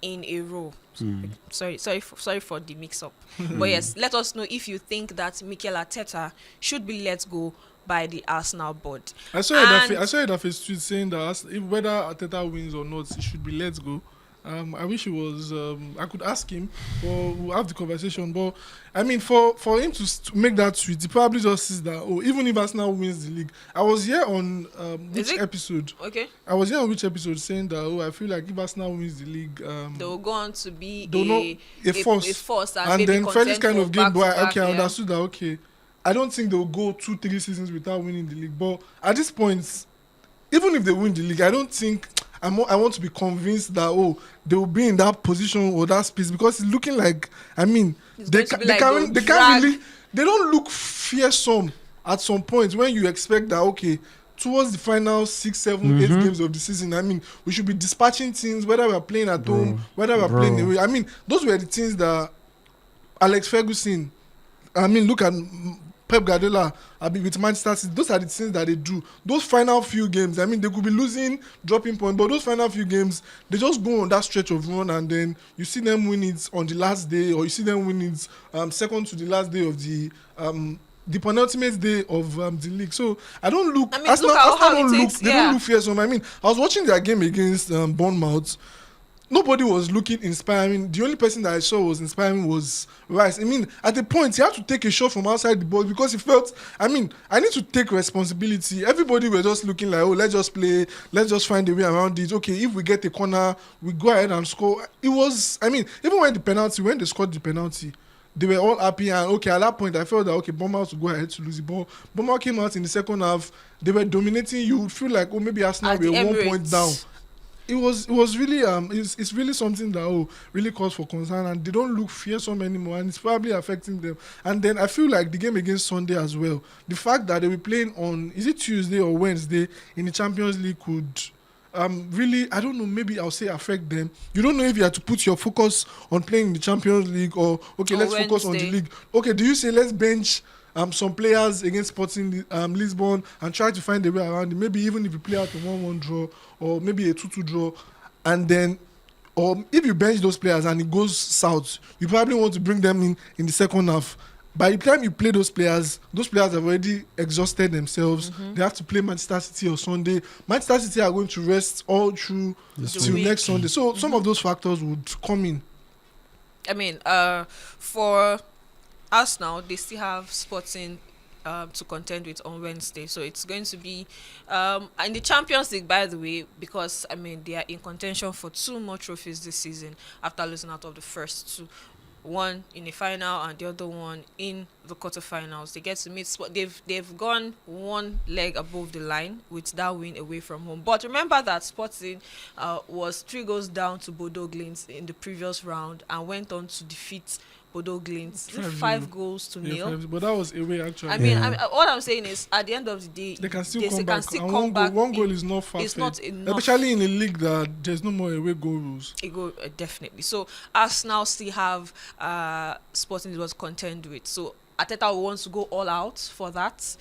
in a row. Sorry for the mix-up. But yes, let us know if you think that Mikel Arteta should be let go by the Arsenal board. I saw it off his tweet saying that whether Arteta wins or not, he should be let go. I wish he was. I could ask him, or we'll have the conversation. But I mean, for him to make that tweet, he probably just says that, oh, even if Arsenal wins the league. I was here on which episode? Okay. I was here on which episode saying that, oh, I feel like if Arsenal wins the league, they will go on to be a force, and then Felix kind of game. But I understood that. Okay, I don't think they'll go 2-3 seasons without winning the league. But at this point, even if they win the league, I don't think. I want to be convinced that they will be in that position or that space, because it's looking like, I mean, they can't really, they don't look fearsome at some point when you expect that, okay, towards the final 6, 7, 8 games of the season, I mean, we should be dispatching teams, whether we're playing at home, whether we're playing away. I mean, those were the things that Alex Ferguson, I mean, look at Pep Guardiola, with Manchester City, those are the things that they do. Those final few games, I mean, they could be losing, dropping points, but those final few games, they just go on that stretch of run, and then you see them win it on the last day, or you see them win it second to the last day of the penultimate day of the league. So I don't look. I mean, Arsenal don't look fearsome. I mean, I was watching their game against Bournemouth. Nobody was looking inspiring. The only person that I saw was inspiring was Rice. I mean, at the point, he had to take a shot from outside the box because he felt, I mean, I need to take responsibility. Everybody were just looking like, oh, let's just play. Let's just find a way around it. Okay, if we get a corner, we go ahead and score. It was, I mean, even when they scored the penalty, they were all happy. And, okay, at that point, I felt that, okay, Bournemouth would go ahead to lose the ball. Bournemouth came out in the second half. They were dominating. You would feel like, oh, maybe Arsenal were 1 point down. It was really it's really something that really cause for concern, and they don't look fearsome anymore, and it's probably affecting them. And then I feel like the game against Sunday as well, the fact that they were playing on, is it Tuesday or Wednesday in the Champions League, could really, I don't know, maybe I'll say affect them. You don't know if you have to put your focus on playing in the Champions League, or okay, let's focus on the league. Okay, do you say let's bench some players against Sporting Lisbon and try to find a way around it? Maybe even if you play out a 1-1 draw, or maybe a 2-2 draw, and then, or if you bench those players and it goes south, you probably want to bring them in the second half. By the time you play those players have already exhausted themselves. They have to play Manchester City on Sunday. Manchester City are going to rest all through till next Sunday. So some of those factors would come in. I mean, for Arsenal, they still have Sporting to contend with on Wednesday, so it's going to be in the Champions League, by the way, because I mean they are in contention for 2 more trophies this season after losing out of the first 2, one in the final and the other one in the quarterfinals. They get to meet they've gone 1 leg above the line with that win away from home. But remember that Sporting was 3 goals down to Bodo Glimt in the previous round and went on to defeat Bodo Glimt 5 goals to 0. But that was away, actually. I mean, what I'm saying is, at the end of the day, they can still come back. One goal is not far. It's not enough. Especially in a league that there's no more away goal rules. Definitely. So Arsenal still have Sporting to contend with. So Arteta wants to go all out for that,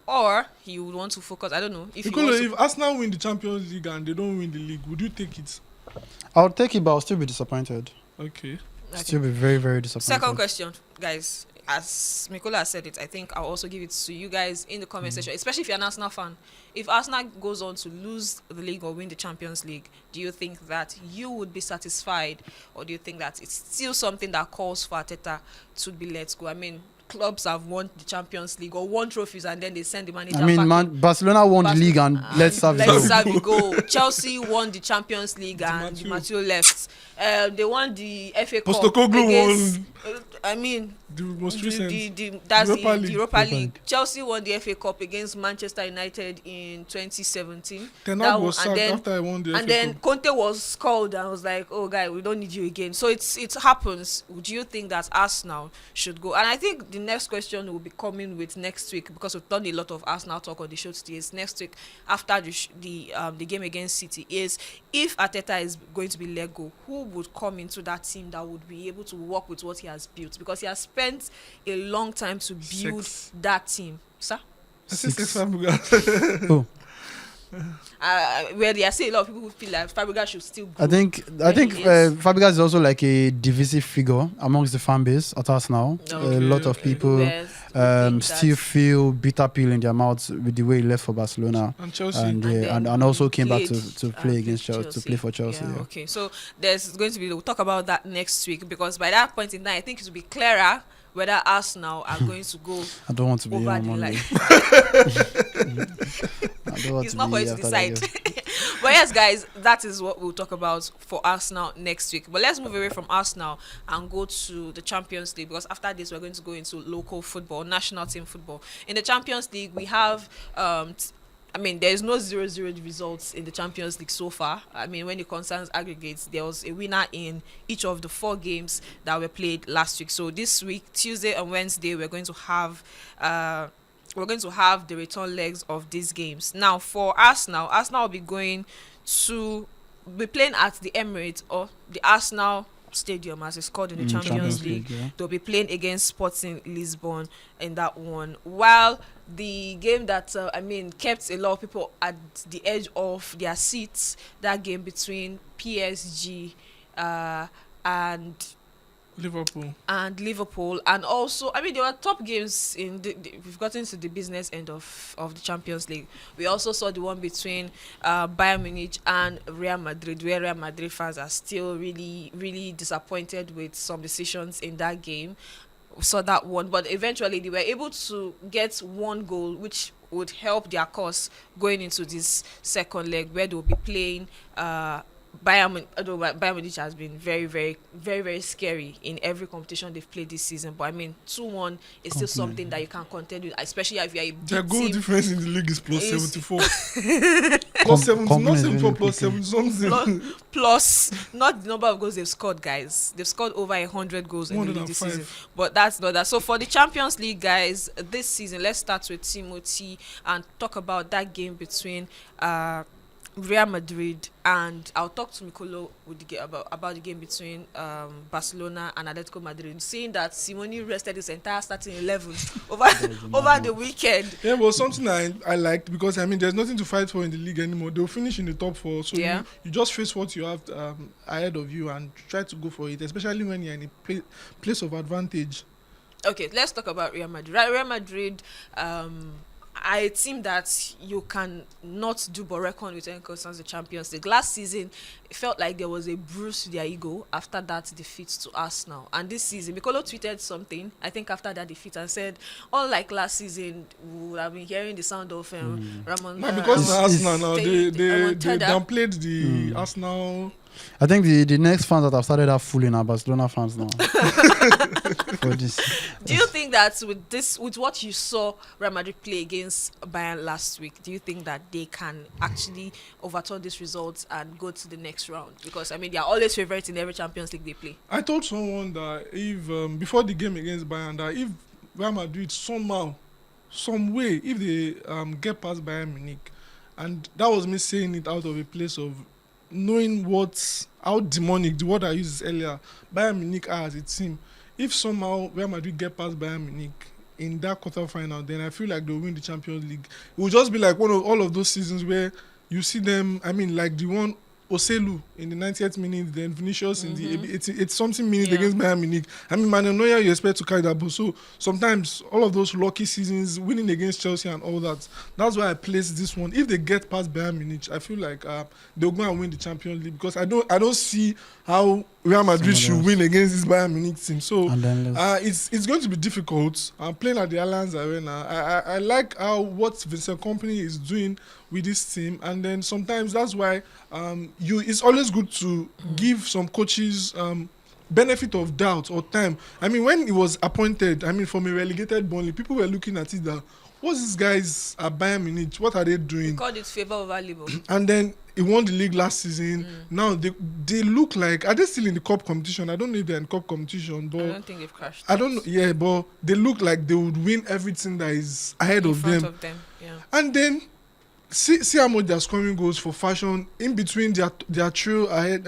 or he would want to focus. I don't know. If Arsenal win the Champions League and they don't win the league, would you take it? I'll take it, but I'll still be disappointed. Okay. Still be very, very disappointed. Second question, guys. as Mikola said it, I think I'll also give it to you guys in the comment section, especially if you're an Arsenal fan. If Arsenal goes on to lose the league or win the Champions League, do you think that you would be satisfied, or do you think that it's still something that calls for Arteta to be let go? I mean, clubs have won the Champions League or won trophies, and then they send the manager I mean, back man, in. Barcelona won the league and let's have Let's it. have it go. Chelsea won the Champions League and Di Di Matteo. Matteo left. They won the FA Cup Postecoglou against. won I mean, the most recent. that's Europa the League. Europa Europa League. Chelsea won the FA Cup against Manchester United in 2017. Ten That Hag was one- sacked and then- after I won the And FA then Cup. Conte was called and was like, "Oh, guy, we don't need you again." So it happens. Do you think that Arsenal should go? And I think the next question will be coming with next week, because we've done a lot of Arsenal talk on the show today. Is next week after the game against City, is if Arteta is going to be let go, who would come into that team that would be able to work with what he has built? Because he has spent a long time to build that team, sir. I think Six. Fabregas. Oh, Where there are still a lot of people who feel like Fabregas should still go. I think he is. Fabregas is also like a divisive figure amongst the fan base at Arsenal. A lot of people Yes, we think still that- feel bitter pill in their mouths with the way he left for Barcelona. And Chelsea. And, And yeah, then and also came back played, to play against played Chelsea, to play for Chelsea. Yeah, Yeah. okay. So there's going to be, we'll talk about that next week, because by that point in time, I think it will be clearer whether Arsenal are going to go I don't want to be here over on the Monday. line. I don't want It's to not be for here you to after that decide. game. But yes, guys, that is what we'll talk about for Arsenal next week. But let's move away from Arsenal and go to the Champions League, because after this, we're going to go into local football, national team football. In the Champions League, we have I mean, there's no 0-0 results in the Champions League so far. I mean, when it concerns aggregates, there was a winner in each of the 4 games that were played last week. So this week, Tuesday and Wednesday, we're going to have the return legs of these games. Now, for Arsenal will be playing at the Emirates, or the Arsenal Stadium, as it's called in the Champions League. Yeah. They'll be playing against Sporting Lisbon in that one. While the game that kept a lot of people at the edge of their seats, that game between PSG and Liverpool, and also there were top games in we've gotten to the business end of the Champions League. We also saw the one between Bayern Munich and Real Madrid, where Real Madrid fans are still really, really disappointed with some decisions in that game. We saw that one, but eventually they were able to get one goal, which would help their cause going into this second leg, where they'll be playing Bayern Munich has been very, very, very, very scary in every competition they've played this season. But 2-1 is still something that you can contend with, especially if you're a big Their goal team. difference in the league is plus Is- 74. Plus 70, Company not is 74, really plus 7 something. Plus, not the number of goals they've scored, guys. They've scored over 100 goals in the league this 105. season. But that's not that. So for the Champions League, guys, this season, let's start with Timothy and talk about that game between Real Madrid, and I'll talk to Mikolo about the game between Barcelona and Atletico Madrid, seeing that Simone rested his entire starting 11 over the weekend. Yeah, well, something I liked, because there's nothing to fight for in the league anymore. They'll finish in the top 4, so Yeah. you just face what you have ahead of you and try to go for it, especially when you're in a place of advantage. Okay, let's talk about Real Madrid. Real Madrid are a team that you can not do but reckon with when it concerns the Champions League. Last season, it felt like there was a bruise to their ego after that defeat to Arsenal. And this season, Mikolo tweeted something, I think after that defeat, and said, unlike last season, we would have been hearing the sound of Ramon. Now, because it's Arsenal now, they Remontada. downplayed the Arsenal. I think the next fans that have started are fooling are Barcelona fans now. For this. Do you think that with what you saw Real Madrid play against Bayern last week, do you think that they can actually overturn these results and go to the next round? Because they are always favourites in every Champions League they play. I told someone that if before the game against Bayern, that if Real Madrid somehow, some way, if they get past Bayern Munich, and that was me saying it out of a place of knowing how demonic, the word I used earlier, Bayern Munich are as a team. If somehow Real Madrid get past Bayern Munich in that quarterfinal, then I feel like they'll win the Champions League. It will just be like all of those seasons where you see them, like the one Oselu in the 90th minute, then Vinicius in the it's something minutes Yeah. against Bayern Munich. I mean, Manuel Neuer, you expect to carry that ball. So sometimes all of those lucky seasons, winning against Chelsea and all that, that's why I placed this one. If they get past Bayern Munich, I feel like they'll go and win the Champions League, because I don't see how Real Madrid should win against this Bayern Munich team. So And then it's going to be difficult. I'm playing at the Allianz Arena. I like how what Vincent Kompany is doing with this team, and then sometimes that's why it's always good to give some coaches benefit of doubt or time. I mean, when he was appointed, I mean, from a relegated Burnley, people were looking at it that, what's these guys at Bayern Munich? What are they doing? Called it favor over Liverpool. And then he won the league last season. Now they look like, are they still in the cup competition? I don't know if they're in cup competition, but I don't think they've crashed. I don't know. Yeah, but they look like they would win everything that is ahead in of front them. of them. Yeah. And then see how much they're scoring goals for fashion in between their trio ahead.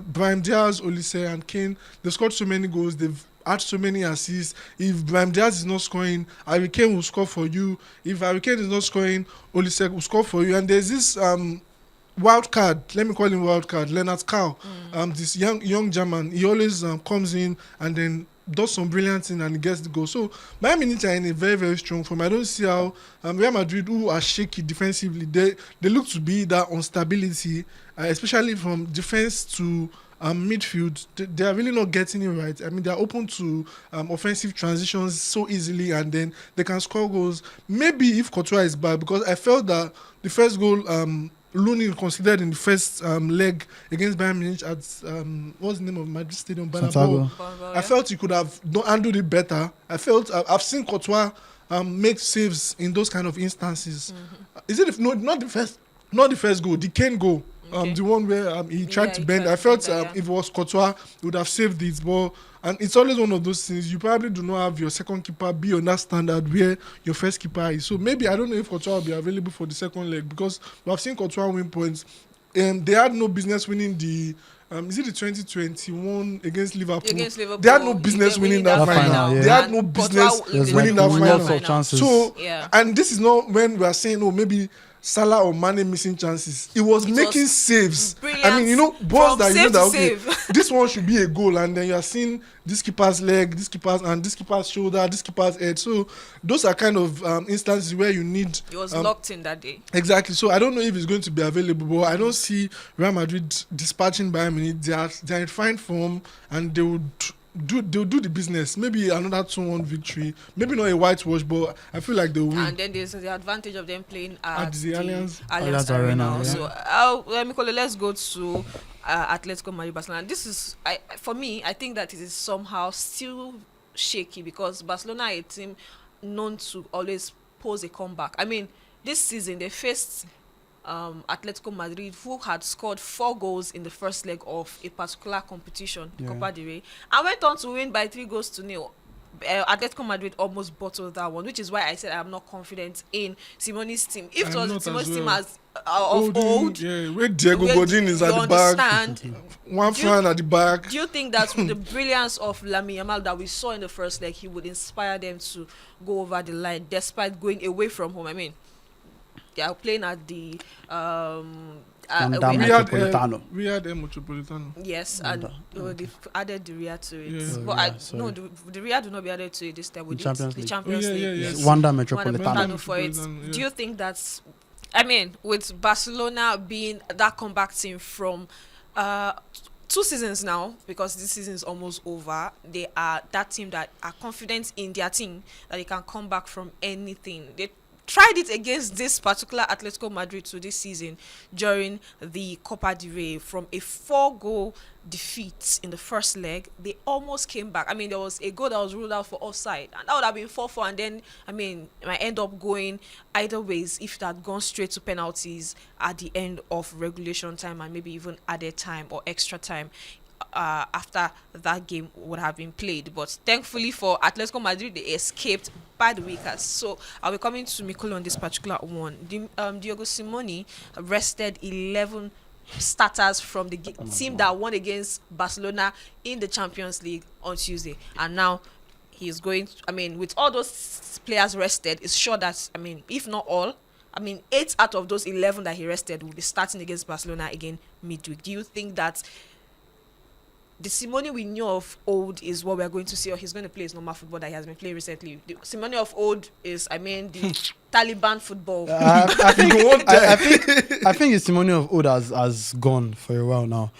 Brahim Diaz, Olise, and Kane. They scored so many goals. They've had so many assists. If Brahim Diaz is not scoring, Harry Kane will score for you. If Harry Kane is not scoring, Olise will score for you. And there's this wild card. Let me call him wild card. Leonard Cow. This young German. He always comes in and then does some brilliant thing and he gets the goal. So Bayern Munich are in a very, very strong form. I don't see how Real Madrid, who are shaky defensively, they look to be that instability, especially from defense to midfield. They are really not getting it right. I mean, they are open to offensive transitions so easily, and then they can score goals. Maybe if Courtois is back, because I felt that the first goal Looney considered in the first leg against Bayern Munich at what's the name of Madrid Stadium? Santiago. Bernabeu, I felt he could have handled it better. I felt I've seen Courtois make saves in those kind of instances. Is it not the first goal, the Kane goal, the one where he tried to bend. I felt if it was Courtois, he would have saved it. But and it's always one of those things. You probably do not have your second keeper be on that standard where your first keeper is. So maybe I don't know if Courtois will be available for the second leg, because we have seen Courtois win points. They had no business winning the. Is it the 2021 against Liverpool? They had no business winning that final. Yeah. They had no business winning that lots final. of chances. So, Yeah. and this is not when we are saying, oh, maybe Salah or Mane missing chances. It was making saves. brilliant I mean, you know, balls from that you know save that to okay, save. this one should be a goal, and then you are seeing this keeper's leg, this keeper's shoulder, this keeper's head. So those are kind of instances where you need. It was locked in that day. Exactly. So I don't know if it's going to be available, but I don't see Real Madrid dispatching Bayern Munich. They are in fine form, and they'll do the business. Maybe another 2-1 victory. Maybe not a whitewash, but I feel like they'll win. And then there's the advantage of them playing at the Allianz Arena. yeah. So let me call it. Let's go to Atletico Madrid Barcelona. This is for me. I think that it is somehow still shaky, because Barcelona are a team known to always pose a comeback. I mean, this season they faced Atletico Madrid, who had scored 4 goals in the first leg of a particular competition, the Copa del Rey, and went on to win by 3-0. Atletico Madrid almost bottled that one, which is why I said I'm not confident in Simone's team. If it was Simone's team as of old, where Diego Godin is at the back, one fan at the back. Do you think that with the brilliance of Lamine Yamal that we saw in the first leg, he would inspire them to go over the line despite going away from home? I mean, they are playing at the Metropolitano. We had Metropolitano. Yes, and they've added the Riyadh to it. Yeah. But no, the Riyadh will not be added to it this time. We did Champions the League. Champions League. Yeah. Yes. Wanda Wanda Metropolitano. for it. Yeah. Do you think that's? I mean, with Barcelona being that comeback team from 2 seasons now, because this season is almost over, they are that team that are confident in their team that they can come back from anything. They tried it against this particular Atletico Madrid to this season during the Copa del Rey. From a 4-goal defeat in the first leg, they almost came back. I mean, there was a goal that was ruled out for offside, and that would have been 4-4, and then, I mean, it might end up going either ways if it had gone straight to penalties at the end of regulation time, and maybe even added time or extra time after that game would have been played. But thankfully for Atletico Madrid, they escaped by the weakest. So I'll be coming to Mikolo on this particular one. Diego Simone rested 11 starters from the team that won against Barcelona in the Champions League on Tuesday, and now he's going I mean, with all those players rested, it's sure that, I mean, if not all, I mean, 8 out of those 11 that he rested will be starting against Barcelona again midweek. Do you think that the Simone we knew of old is what we're going to see, or he's going to play his normal football that he has been playing recently? The Simone of old is, I mean, the Taliban football. I think his Simone of old has gone for a while now.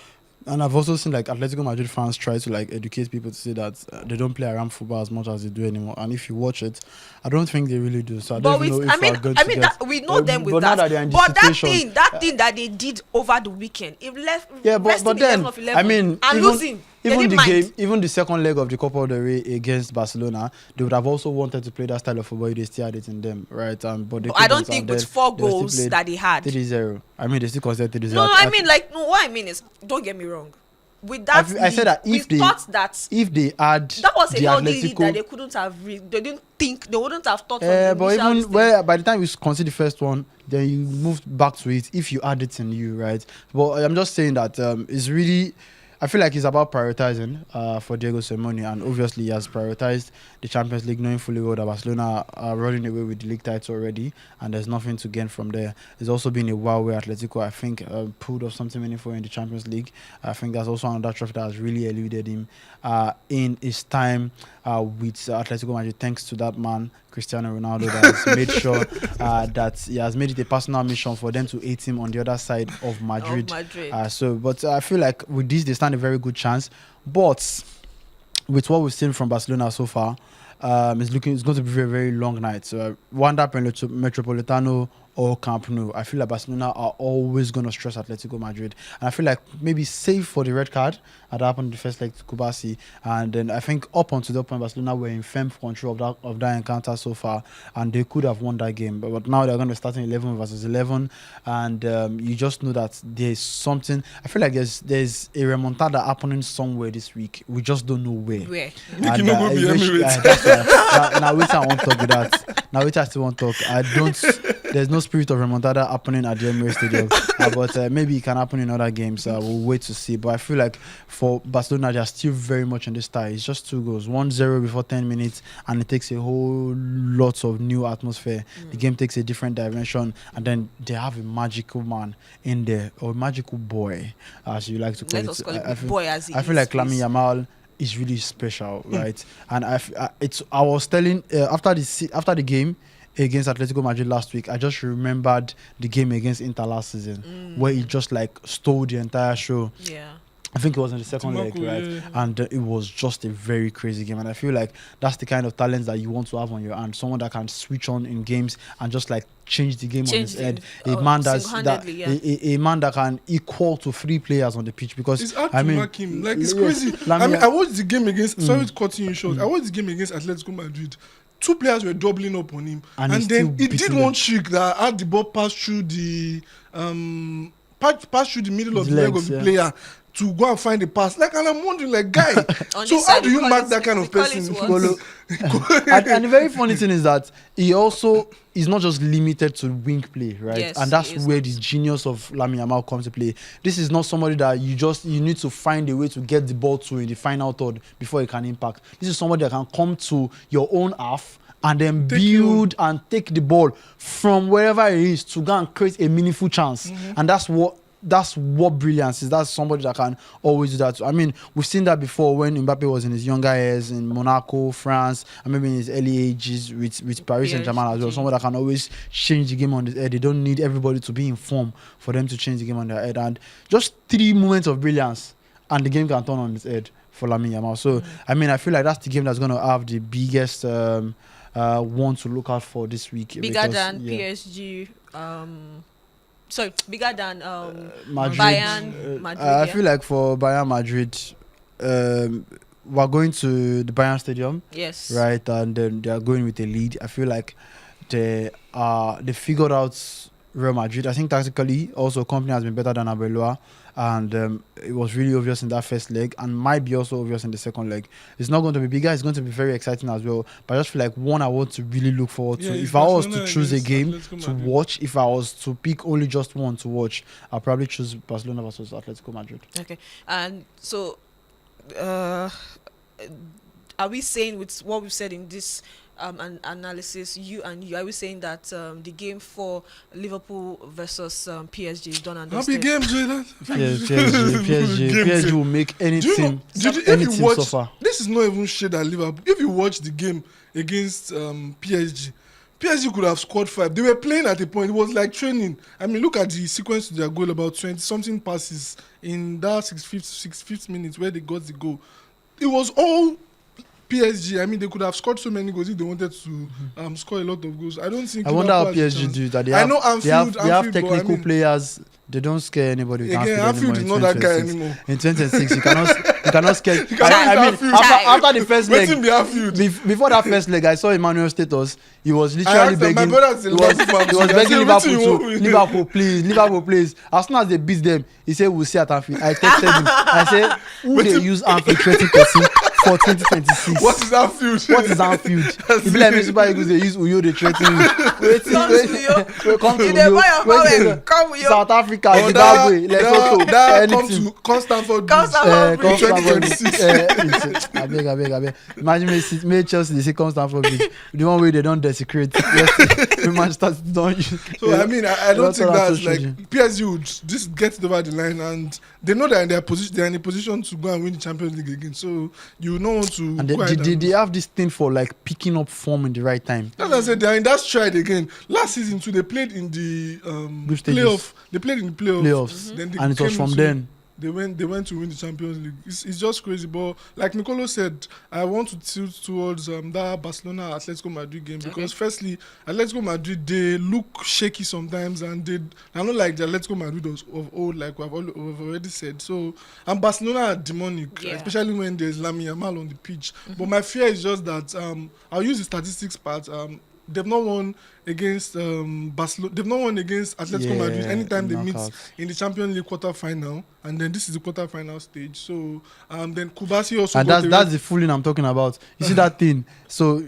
And I've also seen like Atletico Madrid fans try to like educate people to say that they don't play around football as much as they do anymore. And if you watch it, I don't think they really do. So I don't even know if we're going to get... that, we know them with that. But that thing that they did over the weekend, it left. Yeah, but then 11 of 11, I mean, and losing. Even the game, even the second leg of the Copa del Rey against Barcelona, they would have also wanted to play that style of football. They still had it in them, right? But I don't think with 4 goals that they had 3-0. I mean, they still considered 3-0. No, what I mean is, don't get me wrong. With that, I said that if they add that was a healthy lead Atletico, that they couldn't have. They didn't think, they wouldn't have thought. But even by the time you concede the first one, then you move back to it. If you add it in you, right? But I'm just saying that it's really. I feel like it's about prioritizing for Diego Simeone, and obviously he has prioritized the Champions League, knowing fully well that Barcelona are running away with the league title already, and there's nothing to gain from there. It's also been a while where Atletico, I think, pulled off something meaningful in the Champions League. I think that's also another trophy that has really eluded him in his time with Atletico Madrid, thanks to that man, Cristiano Ronaldo, that has made sure that he has made it a personal mission for them to hate him on the other side of Madrid. But I feel like with this, they stand a very good chance. But with what we've seen from Barcelona so far, it's going to be a very, very long night. So Wanda Metropolitano or Camp Nou, I feel like Barcelona are always going to stress Atletico Madrid. And I feel like maybe save for the red card that happened in the first leg to Kubasi. And then I think up until that point, Barcelona were in firm control of that encounter so far. And they could have won that game. But now they're going to be starting 11 versus 11. And you just know that there's something. I feel like there's a remontada happening somewhere this week. We just don't know where. And, now wait, I won't talk with that. Now wait, I still won't talk. There's no spirit of remontada happening at the Emirates Stadium, but maybe it can happen in other games. We'll wait to see. But I feel like for Barcelona, they're still very much in this tie. It's just 2 goals, 1-0 before 10 minutes, and it takes a whole lot of new atmosphere. The game takes a different dimension, and then they have a magical man in there, or a magical boy, as you like to call it. I feel like Lamine Yamal is really special, right? And I was telling after the game against Atletico Madrid last week, I just remembered the game against Inter last season, where he just like stole the entire show. Yeah. I think it was in the second leg, right? Yeah. And it was just a very crazy game. And I feel like that's the kind of talent that you want to have on your hand. Someone that can switch on in games and just like change the game on his head. A man that can equal to 3 players on the pitch. Because it's hard to mark him. Like, it's crazy. I watched the game against. Sorry to cut you short. I watched the game against Atletico Madrid. 2 players were doubling up on him, and then he did one trick that had the ball pass through the middle of the leg of the player to go and find the pass. Like, and I'm wondering, like, guy, so how do you mark that kind of person? And the very funny thing is that he also is not just limited to wing play, right? Yes, and that's where the genius of Lamine Yamal comes to play. This is not somebody that you need to find a way to get the ball to in the final third before it can impact. This is somebody that can come to your own half and then build and take the ball from wherever it is to go and create a meaningful chance. And that's what brilliance is. That's somebody that can always do that. I mean, we've seen that before when Mbappe was in his younger years in Monaco, France, and maybe in his early ages with Paris Saint-Germain as well. Somebody that can always change the game on his head. They don't need everybody to be in form for them to change the game on their head. And just 3 moments of brilliance and the game can turn on its head for Lamine Yamal. So, I mean, I feel like that's the game that's going to have the biggest one to look out for this week. Bigger than PSG. Bigger than Madrid. Bayern Madrid. I feel like for Bayern Madrid, we're going to the Bayern Stadium. Yes. Right, and then they are going with a lead. I feel like they figured out Real Madrid. I think tactically, also company has been better than Arbeloa, and it was really obvious in that first leg, and might be also obvious in the second leg. It's not going to be bigger. It's going to be very exciting as well. But I just feel like one I want to really look forward to. If I was to choose a game to watch, if I was to pick only just one to watch, I'll probably choose Barcelona versus Atletico Madrid. Okay, and so are we saying with what we've said in this an analysis, you, I was saying that the game for Liverpool versus PSG is done and Happy dusted. game, Jalen. PSG will make any Do you team, know, if any you team watch, suffer. this is not even shade at Liverpool. If you watch the game against PSG could have scored 5. They were playing at a point. It was like training. I mean, look at the sequence to their goal, about 20-something passes in that 65th minute where they got the goal. It was all PSG. I mean, they could have scored so many goals if they wanted to score a lot of goals. I don't think. I wonder how Liverpool has a PSG chance. do that. I know Anfield, they have but technical I mean, players. They don't scare anybody. With again, Anfield is anymore not in that guy 2026. anymore. In 2026, you cannot scare. cannot I mean, Anfield. after the first leg, Waiting be Anfield. before that first leg, I saw Emmanuel's status. He was I literally asked them, my begging. brother is a Liverpool fan He was too. I begging said, Liverpool "Wetin you want to me?" Liverpool, please. As soon as they beat them, he said we'll see at Anfield. I texted him. I said, who they use Anfield 20% for 2026? What is Anfield? What is Anfield? If like me Super Eagles, they use Uyo, they threaten you. Come to If they buy your Uyo. power, come with your South Africa, Or Zimbabwe, Lesotho, that come anything. to Stanford Come Bridge. Stanford Bridge. 2026. I beg. Imagine me Chelsea, they say come Stanford Bridge. The one way they don't desecrate. Yes, Manchester City don't use. So I mean, I don't think that's like Children. PSG would just get it over the line, and they know that in their position, they're in a position to go and win the Champions League again. So you know want to. And go ahead they have this thing for like picking up form in the right time. As I said, they're in that stride again. Last season too, they played in the Group stages. playoff. They played in the playoffs. Then they And it was came from into- then. They went to win the Champions League. It's just crazy. But like Nicolo said, I want to tilt towards that Barcelona Atletico Madrid game because firstly, Atletico Madrid, they look shaky sometimes, and I know like the Atletico Madrid of old, like we've already said. So and Barcelona are demonic, Yeah. especially when there's Lamine Yamal on the pitch. But my fear is just that I'll use the statistics part. They've not won against Barcelona. They've not won against Atletico Madrid anytime they meet knockouts. in the Champions League quarter-final, and then this is the quarter-final stage. So then Kubasi also And got that's the fooling I'm talking about. You see that thing? So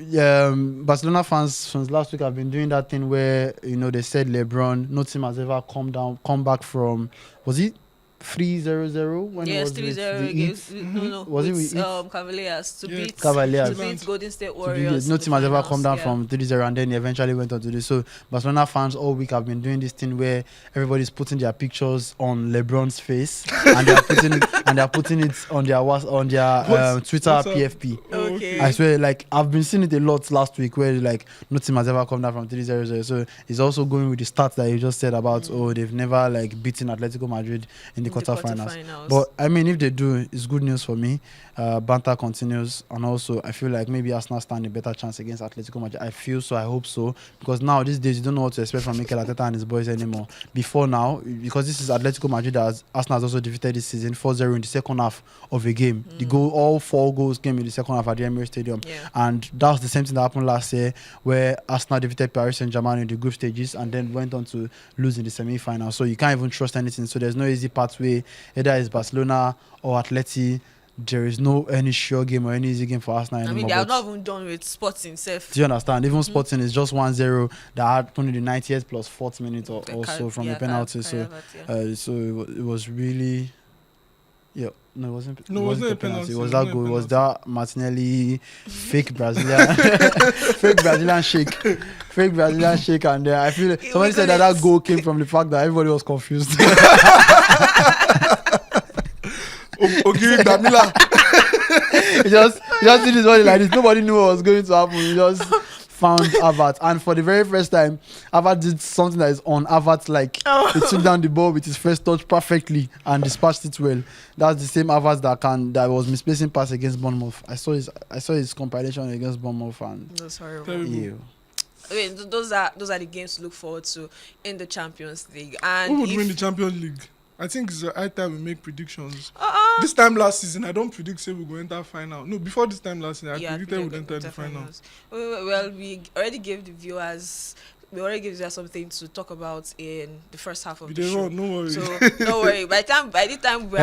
Barcelona fans since last week have been doing that thing where they said LeBron, no team has ever come back from, was it 3-0 when it Yes, was 3-0 with the against Heat? no, Was it with with Cavaliers to Yeah. beat Cavaliers. to beat Golden State To be- Warriors. no in the team has ever finals, come down yeah. from 3-0 and then he eventually went on to this. So Barcelona fans all week have been doing this thing where everybody's putting their pictures on LeBron's face and they're putting it on their Twitter what's up? PFP. Okay. I swear, like I've been seeing it a lot last week where like no team has ever come down from 3-0. So he's also going with the stats that you just said about they've never like beaten Atletico Madrid in the quarterfinals. But I mean, if they do, it's good news for me. Banter continues, and also I feel like maybe Arsenal stand a better chance against Atletico Madrid. I feel so. I hope so, because now these days you don't know what to expect from Mikel Arteta and his boys anymore. Before now, because this is Atletico Madrid that Arsenal has also defeated this season 4-0 in the second half of a game. All 4 goals came in the second half at the Emirates Stadium, and that was the same thing that happened last year, where Arsenal defeated Paris Saint-Germain in the group stages and then went on to lose in the semi-final. So you can't even trust anything. So there's no easy pathway. Either it's Barcelona or Atleti. There is no any sure game or any easy game for Arsenal anymore. I mean, they are not even done with Sporting self. Do you understand? Even Sporting is just 1-0 that happened in the 90th plus 4th minute or so from the penalty. So it was really, no, it wasn't. No, it wasn't a penalty. It was It that wasn't a goal. It was penalty. that Martinelli fake Brazilian shake, and I feel somebody said that goal came from the fact that everybody was confused. Ogiri Damila. He just did his body like this. Nobody knew what was going to happen. He just found Havertz, and for the very first time, Havertz did something that is on Havertz like. He took down the ball with his first touch perfectly and dispatched it well. That's the same Havertz that was misplacing pass against Bournemouth. I saw his compilation against Bournemouth, and That's horrible. Terrible. ew. I mean, those are the games to look forward to in the Champions League. And Who would if, win the Champions League? I think it's the high time we make predictions. This time last season, I don't predict say we go enter final. No, before this time last season, I predicted we'd enter the final. finals. Well, we already gave the viewers. We already gave you something to talk about in the first half of We the dey show. run, no worry. So no worry. By the time By the time we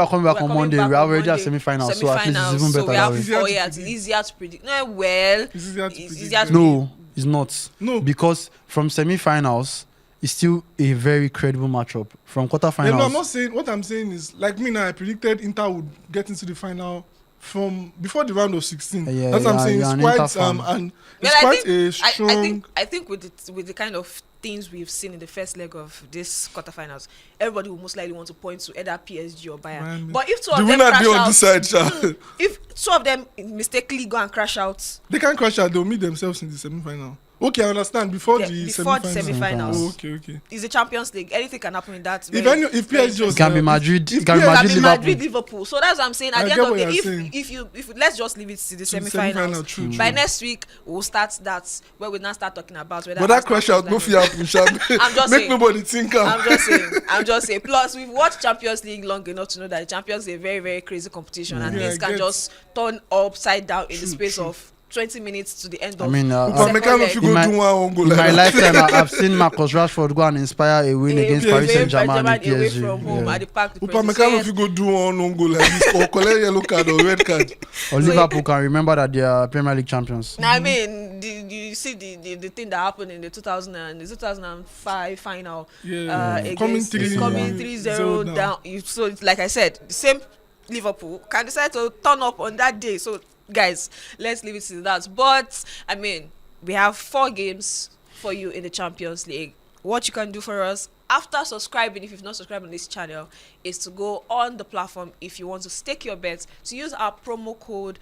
are coming back on Monday, we are already at semi-final, so at least it's even so better we that have way. Easier 4 to years. predict. Easier to predict. No, well, It's easier to it's predict. easier to No, it's not. No. Because from semi-finals, it's still a very credible matchup. From quarterfinals, No, I'm not saying. What I'm saying is, like me now, I predicted Inter would get into the final from before the round of 16. Yeah, That's what I'm saying. you're It's an quite Inter fan. and Well, it's quite a strong. I think with the kind of things we've seen in the first leg of this quarterfinals, everybody will most likely want to point to either PSG or Bayern. Man, But if two the of them winner crash be on out, this side, sha. if two of them mistakenly go and crash out They can't crash out. They'll meet themselves in the semi-final. Okay, I understand. Before the semi-finals, Oh, okay. it's the Champions League. Anything can happen in that. If PSG was It can be Madrid. It can be Can be Madrid, Madrid, Liverpool. Liverpool. So that's what I'm saying. At I the get end of what the you're day, saying. if let's just leave it to the semi-finals. True. By next week, we'll start that where we now start talking about whether. But that crash out, no fear happen, sha. I'm just Make saying. nobody think. I'm just saying. Plus, we've watched Champions League long enough to know that the Champions is a very, very crazy competition, and Yeah, things I can get. just turn upside down in the space True. of 20 minutes to the end of. I mean, Upamecano if you In go my- do one goal in like my that. lifetime, I've seen Marcus Rashford go and inspire a win against Paris Saint-Germain and away PSG. from home Yeah. at the park. The Upamecano if you go do one goal like this or collect yellow card or red card. Or Liverpool can remember that they are Premier League champions. Now, I mean, you see the thing that happened in the 2005 final. Yeah, Coming 3-0 down. So, it's like I said, the same Liverpool can decide to turn up on that day. So, guys, let's leave it to that. But, I mean, we have 4 games for you in the Champions League. What you can do for us after subscribing, if you've not subscribed on this channel, is to go on the platform if you want to stake your bets, to use our promo code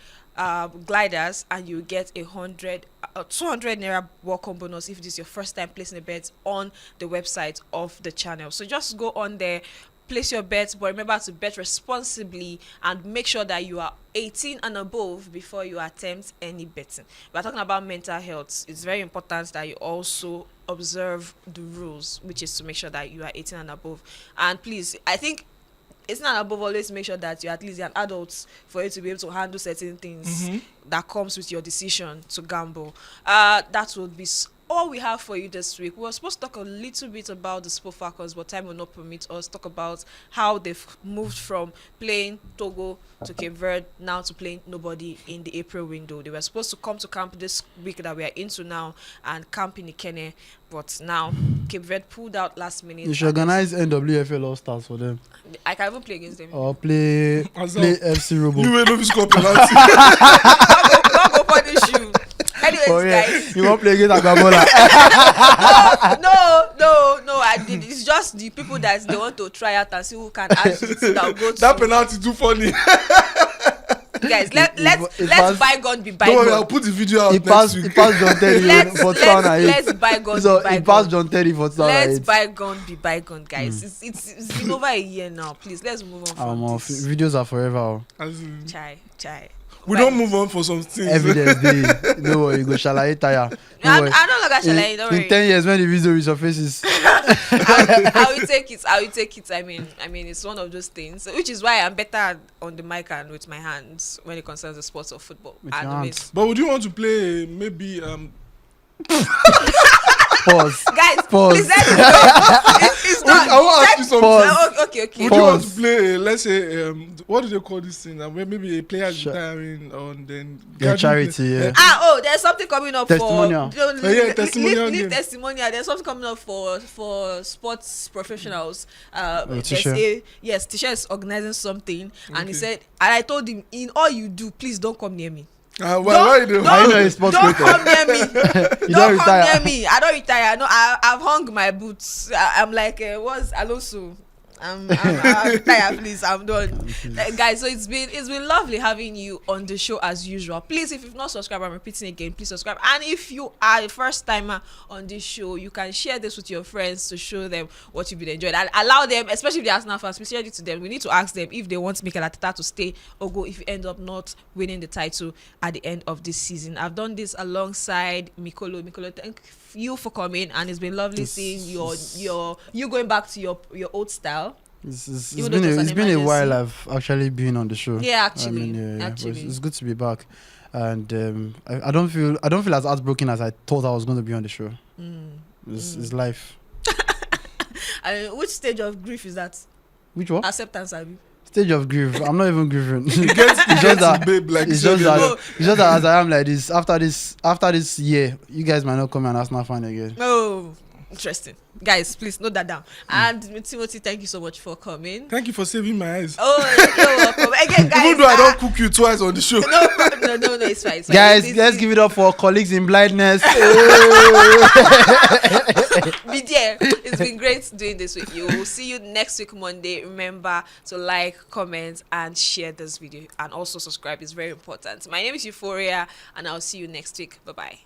gliders, and you get 200 naira welcome bonus if it is your first time placing a bet on the website of the channel. So just go on there, place your bets, but remember to bet responsibly and make sure that you are 18 and above before you attempt any betting. We're talking about mental health. It's very important that you also observe the rules, which is to make sure that you are 18 and above. And please, I think 18 and above, always make sure that you're at least an adult for you to be able to handle certain things that comes with your decision to gamble. That would be all we have for you this week. We were supposed to talk a little bit about the Sport Falcons, but time will not permit us to talk about how they've moved from playing Togo to Cape Verde now to playing nobody in the April window. They were supposed to come to camp this week that we are into now and camp in Ikene, but now Cape Verde pulled out last minute. You should organize NWFL All Stars for them. I can even play against them. Or play FC Robo. You will know score penalty. Don't go punish you. Anyways, guys. You won't play against Agabola. No. I did. It's just the people that they want to try out and see who can actually go to. That penalty too funny. Guys, let's bygone be Don't worry, I'll bygone. put the video out He next passed week. John Terry for 2008. Let's bygone So be he passed bygone. John Terry for Let's 2008. bygone be bygone, guys. It's been over a year now. Please, let's move on from this. Videos are forever. Oh. As in, Chai. we Right. don't move on for some things. Evidence day. No worry, you go shalaye tire. No I worry. don't look at Shalai, don't In worry. 10 years when the video resurfaces, I will take it. I mean, it's one of those things, which is why I'm better on the mic and with my hands when it concerns the sports of football. With And your the hands. ways. But would you want to play maybe pause. Guys, Pause. please let's go. It's not. I want to ask you something. Pause. Okay. Would you want to Pause. play, let's say, what do they call this thing? Where maybe a player is Sure. retiring and then Yeah, charity, yeah. There's something coming up Testimonial. for testimonial leave game. testimonial. There's something coming up for sports professionals. Tisha. Tisha is organizing something, and he Okay. said, and I told him, in all you do, please don't come near me. Why do I know he's sports Don't creator. come near me. You Don't don't come retire. near me. I don't retire. No, I've hung my boots. I'm like, what's Alonso? I'm tired, please. I'm done. Guys, so it's been lovely having you on the show as usual. Please, if you've not subscribed, I'm repeating again, please subscribe. And if you are a first timer on this show, you can share this with your friends to show them what you've been enjoying. And allow them, especially if the Arsenal fans, especially to them, we need to ask them if they want Mikel Arteta to stay or go if you end up not winning the title at the end of this season. I've done this alongside Mikolo. Mikolo, thank you for coming, and it's been lovely seeing you going back to your old style. It's Even though it was an been a while emergency. I've actually been on the show. Yeah, actually, but actually. it's good to be back, and I don't feel as heartbroken as I thought I was going to be on the show. It's life. Which stage of grief is that? Which one? Acceptance, Abi. Stage of grief. I'm not even grieving. It gets that- babe like It's you just said, that it's just that as I am like this, after this year, you guys might not come and Arsenal fan again. Oh, Interesting. Guys, please note that down. And Timothy, thank you so much for coming. Thank you for saving my eyes. Oh, you're welcome. Again, guys. Even though I don't cook you twice on the show. No, it's fine. It's fine. Guys, let's give it up for our colleagues in blindness. Be there. It's been great doing this with you. We'll see you next week, Monday. Remember to like, comment, and share this video. And also subscribe. It's very important. My name is Euphoria, and I'll see you next week. Bye-bye.